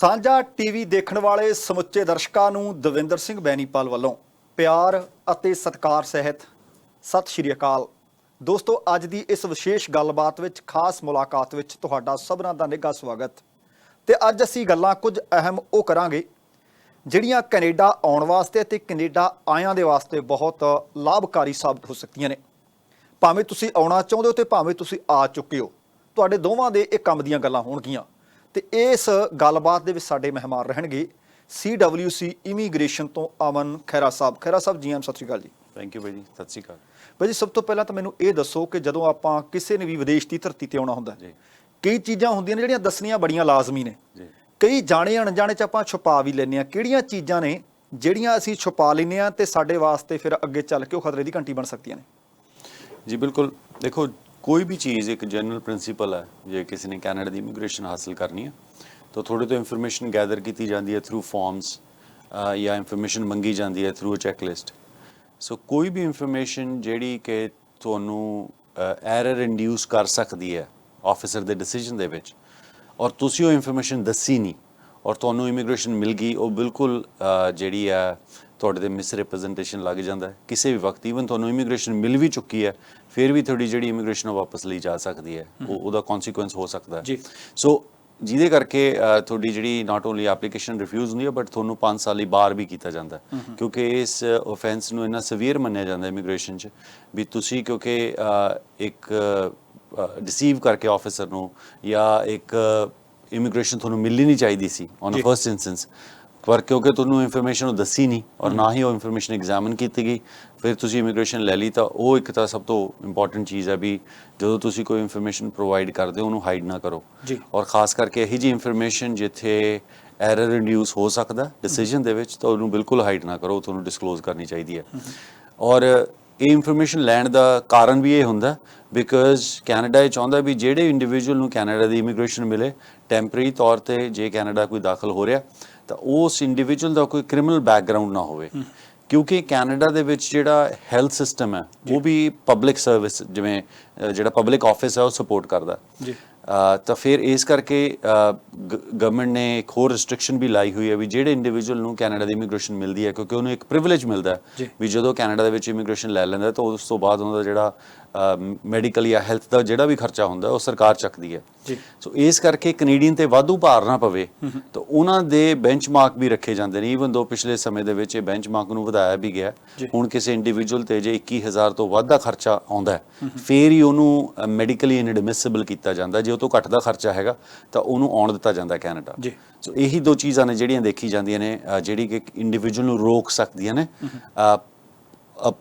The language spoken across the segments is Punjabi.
ਸਾਂਝਾ ਟੀਵੀ ਦੇਖਣ ਵਾਲੇ ਸਮੁੱਚੇ ਦਰਸ਼ਕਾਂ ਨੂੰ ਦਵਿੰਦਰ ਸਿੰਘ ਬੈਨੀਪਾਲ ਵੱਲੋਂ ਪਿਆਰ ਅਤੇ ਸਤਿਕਾਰ ਸਹਿਤ ਸਤਿ ਸ਼੍ਰੀ ਅਕਾਲ। ਦੋਸਤੋ, ਅੱਜ ਦੀ ਇਸ ਵਿਸ਼ੇਸ਼ ਗੱਲਬਾਤ ਵਿੱਚ ਖਾਸ ਮੁਲਾਕਾਤ ਵਿੱਚ ਤੁਹਾਡਾ ਸਭਨਾਂ ਦਾ ਨਿੱਘਾ ਸਵਾਗਤ। ਤੇ ਅੱਜ ਅਸੀਂ ਗੱਲਾਂ ਕੁਝ ਅਹਿਮ ਉਹ ਕਰਾਂਗੇ ਜਿਹੜੀਆਂ ਕੈਨੇਡਾ ਆਉਣ ਵਾਸਤੇ ਅਤੇ ਕੈਨੇਡਾ ਆਇਆਂ ਦੇ ਵਾਸਤੇ ਬਹੁਤ ਲਾਭਕਾਰੀ ਸਾਬਤ ਹੋ ਸਕਦੀਆਂ ਨੇ। ਭਾਵੇਂ ਤੁਸੀਂ ਆਉਣਾ ਚਾਹੁੰਦੇ ਹੋ ਤੇ ਭਾਵੇਂ ਤੁਸੀਂ ਆ ਚੁੱਕੇ ਹੋ, ਤੁਹਾਡੇ ਦੋਵਾਂ ਦੇ ਇਹ ਕੰਮ ਦੀਆਂ ਗੱਲਾਂ ਹੋਣਗੀਆਂ। ਤੇ ਇਸ ਗੱਲਬਾਤ ਦੇ ਵਿੱਚ ਸਾਡੇ ਮਹਿਮਾਨ ਰਹਿਣਗੇ CWC ਇਮੀਗ੍ਰੇਸ਼ਨ ਤੋਂ ਅਮਨ ਖਹਿਰਾ ਸਾਹਿਬ। ਖਹਿਰਾ ਸਾਹਿਬ ਜੀ, ਸਤਿ ਸ਼੍ਰੀ ਅਕਾਲ ਜੀ। ਥੈਂਕ ਯੂ ਬਾਈ ਜੀ, ਸਤਿ ਸ਼੍ਰੀ ਅਕਾਲ ਬਾਈ ਜੀ। ਸਭ ਤੋਂ ਪਹਿਲਾਂ ਤਾਂ ਮੈਨੂੰ ਇਹ ਦੱਸੋ ਕਿ ਜਦੋਂ ਆਪਾਂ ਕਿਸੇ ਨੇ ਵੀ ਵਿਦੇਸ਼ ਦੀ ਧਰਤੀ ਤੇ ਆਉਣਾ ਹੁੰਦਾ, ਕਈ ਚੀਜ਼ਾਂ ਹੁੰਦੀਆਂ ਨੇ ਜਿਹੜੀਆਂ ਦੱਸਣੀਆਂ ਬੜੀਆਂ ਲਾਜ਼ਮੀ ਨੇ, ਕਈ ਜਾਣੇ ਅਣਜਾਣੇ 'ਚ ਆਪਾਂ ਛੁਪਾ ਵੀ ਲੈਂਦੇ ਹਾਂ। ਕਿਹੜੀਆਂ ਚੀਜ਼ਾਂ ਨੇ ਜਿਹੜੀਆਂ ਅਸੀਂ ਛੁਪਾ ਲੈਂਦੇ ਹਾਂ ਤੇ ਸਾਡੇ ਵਾਸਤੇ ਫਿਰ ਅੱਗੇ ਚੱਲ ਕੇ ਉਹ ਖਤਰੇ ਦੀ ਘੰਟੀ ਬਣ ਸਕਦੀਆਂ ਨੇ? ਜੀ ਬਿਲਕੁਲ, ਦੇਖੋ ਕੋਈ ਵੀ ਚੀਜ਼ ਇੱਕ ਜਨਰਲ ਪ੍ਰਿੰਸੀਪਲ ਹੈ। ਜੇ ਕਿਸੇ ਨੇ ਕੈਨੇਡਾ ਦੀ ਇਮੀਗ੍ਰੇਸ਼ਨ ਹਾਸਲ ਕਰਨੀ ਹੈ ਤਾਂ ਥੋੜ੍ਹੇ ਤੋਂ ਇਨਫੋਰਮੇਸ਼ਨ ਗੈਦਰ ਕੀਤੀ ਜਾਂਦੀ ਹੈ ਥਰੂ ਫਾਰਮਸ ਜਾਂ ਇਨਫੋਰਮੇਸ਼ਨ ਮੰਗੀ ਜਾਂਦੀ ਹੈ ਥਰੂ ਅ ਚੈੱਕਲਿਸਟ। ਸੋ ਕੋਈ ਵੀ ਇਨਫੋਰਮੇਸ਼ਨ ਜਿਹੜੀ ਕਿ ਤੁਹਾਨੂੰ ਐਰਰ ਇੰਡਿਊਸ ਕਰ ਸਕਦੀ ਹੈ ਆਫਿਸਰ ਦੇ ਡਿਸੀਜਨ ਦੇ ਵਿੱਚ, ਔਰ ਤੁਸੀਂ ਉਹ ਇਨਫੋਰਮੇਸ਼ਨ ਦੱਸੀ ਨਹੀਂ ਔਰ ਤੁਹਾਨੂੰ ਇਮੀਗ੍ਰੇਸ਼ਨ ਮਿਲ ਗਈ, ਉਹ ਬਿਲਕੁਲ ਜਿਹੜੀ ਹੈ ਤੁਹਾਡੇ 'ਤੇ ਮਿਸਰਿਪ੍ਰੈਜ਼ੈਂਟੇਸ਼ਨ ਲੱਗ ਜਾਂਦਾ ਹੈ ਕਿਸੇ ਵੀ ਵਕਤ। ਈਵਨ ਤੁਹਾਨੂੰ ਇਮੀਗ੍ਰੇਸ਼ਨ ਮਿਲ ਵੀ ਚੁੱਕੀ ਹੈ, ਫਿਰ ਵੀ ਤੁਹਾਡੀ ਜਿਹੜੀ ਇਮੀਗ੍ਰੇਸ਼ਨ ਉਹ ਵਾਪਸ ਲਈ ਜਾ ਸਕਦੀ ਹੈ, ਉਹਦਾ ਕੌਨਸੀਕੁਐਂਸ ਹੋ ਸਕਦਾ ਹੈ। ਸੋ ਜਿਹਦੇ ਕਰਕੇ ਤੁਹਾਡੀ ਜਿਹੜੀ ਨਾਟ ਓਨਲੀ ਐਪਲੀਕੇਸ਼ਨ ਰਿਫਿਊਜ਼ ਹੁੰਦੀ ਹੈ ਬਟ ਤੁਹਾਨੂੰ 5 ਸਾਲ ਲਈ ਬਾਹਰ ਵੀ ਕੀਤਾ ਜਾਂਦਾ, ਕਿਉਂਕਿ ਇਸ ਓਫੈਂਸ ਨੂੰ ਇੰਨਾ ਸੀਵੀਅਰ ਮੰਨਿਆ ਜਾਂਦਾ ਇਮੀਗ੍ਰੇਸ਼ਨ 'ਚ ਵੀ ਤੁਸੀਂ ਕਿਉਂਕਿ ਇੱਕ ਡਿਸੀਵ ਕਰਕੇ ਆਫਿਸਰ ਨੂੰ ਜਾਂ ਇੱਕ ਇਮੀਗ੍ਰੇਸ਼ਨ ਤੁਹਾਨੂੰ ਮਿਲਣੀ ਨਹੀਂ ਚਾਹੀਦੀ ਸੀ ਔਨ ਫਰਸਟ ਇੰਸਟੈਂਸ, ਪਰ ਕਿਉਂਕਿ ਤੁਹਾਨੂੰ ਇਨਫੋਰਮੇਸ਼ਨ ਉਹ ਦੱਸੀ ਨਹੀਂ ਔਰ ਨਾ ਹੀ ਉਹ ਇਨਫੋਰਮੇਸ਼ਨ ਐਗਜ਼ਾਮਿਨ ਕੀਤੀ ਗਈ, ਫਿਰ ਤੁਸੀਂ ਇਮੀਗ੍ਰੇਸ਼ਨ ਲੈ ਲਈ। ਤਾਂ ਉਹ ਇੱਕ ਤਾਂ ਸਭ ਤੋਂ ਇੰਪੋਰਟੈਂਟ ਚੀਜ਼ ਹੈ ਵੀ ਜਦੋਂ ਤੁਸੀਂ ਕੋਈ ਇਨਫੋਰਮੇਸ਼ਨ ਪ੍ਰੋਵਾਈਡ ਕਰਦੇ ਹੋ ਉਹਨੂੰ ਹਾਈਡ ਨਾ ਕਰੋ, ਔਰ ਖਾਸ ਕਰਕੇ ਇਹੀ ਜਿਹੀ ਇਨਫੋਰਮੇਸ਼ਨ ਜਿੱਥੇ ਐਰਰ ਇੰਡਿਊਸ ਹੋ ਸਕਦਾ ਡਿਸੀਜਨ ਦੇ ਵਿੱਚ, ਤਾਂ ਉਹਨੂੰ ਬਿਲਕੁਲ ਹਾਈਡ ਨਾ ਕਰੋ, ਤੁਹਾਨੂੰ ਡਿਸਕਲੋਜ਼ ਕਰਨੀ ਚਾਹੀਦੀ ਹੈ। ਔਰ ਇਹ ਇਨਫੋਰਮੇਸ਼ਨ ਲੈਣ ਦਾ ਕਾਰਨ ਵੀ ਇਹ ਹੁੰਦਾ ਬਿਕਾਜ਼ ਕੈਨੇਡਾ ਇਹ ਚਾਹੁੰਦਾ ਵੀ ਜਿਹੜੇ ਇੰਡੀਵਿਜੂਅਲ ਨੂੰ ਕੈਨੇਡਾ ਦੀ ਇਮੀਗ੍ਰੇਸ਼ਨ ਮਿਲੇ ਟੈਂਪਰੇਰੀ ਤੌਰ 'ਤੇ, ਜੇ ਕੈਨੇਡਾ ਕੋਈ ਦਾਖਲ ਹੋ ਰਿਹਾ ਤਾਂ ਉਸ ਇੰਡੀਵਿਜੂਅਲ ਦਾ ਕੋਈ ਕ੍ਰਿਮੀਨਲ ਬੈਕਗਰਾਊਂਡ ਨਾ ਹੋਵੇ, ਕਿਉਂਕਿ ਕੈਨੇਡਾ ਦੇ ਵਿੱਚ ਜਿਹੜਾ ਹੈਲਥ ਸਿਸਟਮ ਹੈ ਉਹ ਵੀ ਪਬਲਿਕ ਸਰਵਿਸ, ਜਿਵੇਂ ਜਿਹੜਾ ਪਬਲਿਕ ਆਫਿਸ ਹੈ ਉਹ ਸਪੋਰਟ ਕਰਦਾ। ਤਾਂ ਫਿਰ ਇਸ ਕਰਕੇ ਗਵਰਨਮੈਂਟ ਨੇ ਇੱਕ ਹੋਰ ਰਿਸਟ੍ਰਿਕਸ਼ਨ ਵੀ ਲਾਈ ਹੋਈ ਹੈ ਵੀ ਜਿਹੜੇ ਇੰਡੀਵਿਜੂਅਲ ਨੂੰ ਕੈਨੇਡਾ ਦੀ ਇਮੀਗ੍ਰੇਸ਼ਨ ਮਿਲਦੀ ਹੈ, ਕਿਉਂਕਿ ਉਹਨੂੰ ਇੱਕ ਪ੍ਰਿਵਿਲੇਜ ਮਿਲਦਾ ਵੀ ਜਦੋਂ ਕੈਨੇਡਾ ਦੇ ਵਿੱਚ ਇਮੀਗ੍ਰੇਸ਼ਨ ਲੈ ਲੈਂਦਾ ਤਾਂ ਉਸ ਤੋਂ ਬਾਅਦ ਉਹਨਾਂ ਦਾ ਜਿਹੜਾ ਮੈਡੀਕਲ ਜਾਂ ਹੈਲਥ ਦਾ ਜਿਹੜਾ ਵੀ ਖਰਚਾ ਹੁੰਦਾ ਉਹ ਸਰਕਾਰ ਚੱਕਦੀ ਹੈ। ਸੋ ਇਸ ਕਰਕੇ ਕੈਨੇਡੀਅਨ ਤੇ ਵਾਧੂ ਭਾਰ ਨਾ ਪਵੇ ਤਾਂ ਉਹਨਾਂ ਦੇ ਬੈਂਚਮਾਰਕ ਵੀ ਰੱਖੇ ਜਾਂਦੇ ਨੇ। ਈਵਨ ਦੋ ਪਿਛਲੇ ਸਮੇਂ ਦੇ ਵਿੱਚ ਇਹ ਬੈਂਚਮਾਰਕ ਨੂੰ ਵਧਾਇਆ ਵੀ ਗਿਆ। ਹੁਣ ਕਿਸੇ ਇੰਡੀਵਿਜੂਅਲ ਤੇ ਜੇ 21,000 ਤੋਂ ਵੱਧ ਦਾ ਖਰਚਾ ਆਉਂਦਾ ਫਿਰ ਹੀ ਉਹਨੂੰ ਮੈਡੀਕਲੀ ਇਨਐਡਮਿਸਿਬਲ ਕੀਤਾ ਜਾਂਦਾ, ਜੇ ਉਹ ਤੋਂ ਘੱਟ ਦਾ ਖਰਚਾ ਹੈਗਾ ਤਾਂ ਉਹਨੂੰ ਆਉਣ ਦਿੱਤਾ ਜਾਂਦਾ ਕੈਨੇਡਾ। ਸੋ ਇਹੀ ਦੋ ਚੀਜ਼ਾਂ ਨੇ ਜਿਹੜੀਆਂ ਦੇਖੀ ਜਾਂਦੀਆਂ ਨੇ ਜਿਹੜੀ ਕਿ ਇੰਡੀਵਿਜੂਅਲ ਨੂੰ ਰੋਕ ਸਕਦੀਆਂ ਨੇ,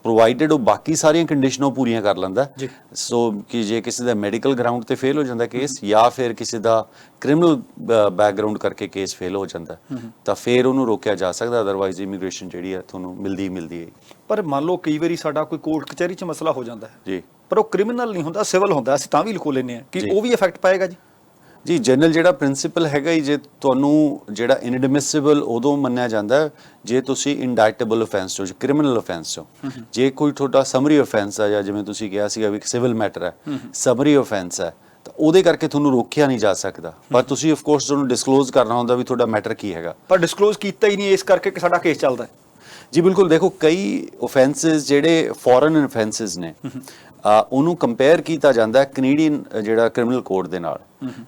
ਪ੍ਰੋਵਾਈਡਡ ਉਹ ਬਾਕੀ ਸਾਰੀਆਂ ਕੰਡੀਸ਼ਨਾਂ ਉਹ ਪੂਰੀਆਂ ਕਰ ਲੈਂਦਾ। ਸੋ ਕਿ ਜੇ ਕਿਸੇ ਦਾ ਮੈਡੀਕਲ ਗਰਾਊਂਡ ਤੇ ਫੇਲ ਹੋ ਜਾਂਦਾ ਕੇਸ, ਜਾਂ ਫਿਰ ਕਿਸੇ ਦਾ ਕ੍ਰਿਮੀਨਲ ਬੈਕਗਰਾਊਂਡ ਕਰਕੇ ਕੇਸ ਫੇਲ ਹੋ ਜਾਂਦਾ, ਤਾਂ ਫਿਰ ਉਹਨੂੰ ਰੋਕਿਆ ਜਾ ਸਕਦਾ। ਅਦਰਵਾਈਜ਼ ਇਮੀਗ੍ਰੇਸ਼ਨ ਜਿਹੜੀ ਹੈ ਤੁਹਾਨੂੰ ਮਿਲਦੀ ਹੈ। ਪਰ ਮੰਨ ਲਓ ਕਈ ਵਾਰੀ ਸਾਡਾ ਕੋਈ ਕੋਰਟ ਕਚਹਿਰੀ 'ਚ ਮਸਲਾ ਹੋ ਜਾਂਦਾ ਹੈ ਪਰ ਉਹ ਕ੍ਰਿਮੀਨਲ ਨਹੀਂ ਹੁੰਦਾ, ਸਿਵਲ ਹੁੰਦਾ, ਅਸੀਂ ਤਾਂ ਵੀ ਲਿਖੋ ਲੈਂਦੇ ਹਾਂ, ਕਿ ਉਹ ਵੀ ਇਫੈਕਟ ਪਾਏਗਾ? ਜੀ ਜਨਰਲ ਜਿਹੜਾ ਪ੍ਰਿੰਸੀਪਲ ਹੈਗਾ ਹੀ, ਜੇ ਤੁਹਾਨੂੰ ਜਿਹੜਾ ਇਨਐਡਮਿਸਿਬਲ ਉਦੋਂ ਮੰਨਿਆ ਜਾਂਦਾ ਜੇ ਤੁਸੀਂ ਇੰਡਾਇਟੇਬਲ ਅਫੈਂਸ 'ਚੋਂ, ਕ੍ਰਿਮੀਨਲ ਅਫੈਂਸ 'ਚੋਂ। ਜੇ ਕੋਈ ਤੁਹਾਡਾ ਸਮਰੀ ਅਫੈਂਸ ਹੈ ਜਾਂ ਜਿਵੇਂ ਤੁਸੀਂ ਕਿਹਾ ਸੀਗਾ ਵੀ ਸਿਵਲ ਮੈਟਰ ਹੈ, ਸਮਰੀ ਅਫੈਂਸ ਹੈ, ਤਾਂ ਉਹਦੇ ਕਰਕੇ ਤੁਹਾਨੂੰ ਰੋਕਿਆ ਨਹੀਂ ਜਾ ਸਕਦਾ। ਪਰ ਤੁਸੀਂ ਆਫ ਕੋਰਸ ਤੁਹਾਨੂੰ ਡਿਸਕਲੋਜ਼ ਕਰਨਾ ਹੁੰਦਾ ਵੀ ਤੁਹਾਡਾ ਮੈਟਰ ਕੀ ਹੈਗਾ, ਪਰ ਡਿਸਕਲੋਜ਼ ਕੀਤਾ ਹੀ ਨਹੀਂ, ਇਸ ਕਰਕੇ ਕਿ ਸਾਡਾ ਕੇਸ ਚੱਲਦਾ ਹੈ। ਜੀ ਬਿਲਕੁਲ, ਦੇਖੋ ਕਈ ਅਫੈਂਸਿਸ ਜਿਹੜੇ ਫੋਰਨ ਅਫੈਂਸਿਸ ਨੇ ਉਹਨੂੰ ਕੰਪੇਅਰ ਕੀਤਾ ਜਾਂਦਾ ਕੈਨੇਡੀਅਨ ਜਿਹੜਾ ਕ੍ਰਿਮੀਨਲ ਕੋਡ ਦੇ ਨਾਲ,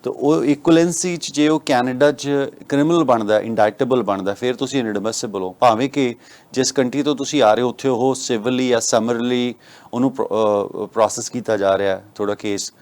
ਤਾਂ ਉਹ ਇਕੁਅਲੈਂਸੀ 'ਚ ਜੇ ਉਹ ਕੈਨੇਡਾ 'ਚ ਕ੍ਰਿਮੀਨਲ ਬਣਦਾ, ਇੰਡਾਇਟੇਬਲ ਬਣਦਾ, ਫਿਰ ਤੁਸੀਂ ਇਨਐਡਮਿਸਿਬਲ ਹੋ, ਭਾਵੇਂ ਕਿ ਜਿਸ ਕੰਟਰੀ ਤੋਂ ਤੁਸੀਂ ਆ ਰਹੇ ਹੋ ਉੱਥੇ ਉਹ ਸਿਵਲੀ ਜਾਂ ਸਮਰਲੀ ਉਹਨੂੰ ਪ੍ਰੋਸੈਸ ਕੀਤਾ ਜਾ ਰਿਹਾ, ਤੁਹਾਡਾ ਕੇਸ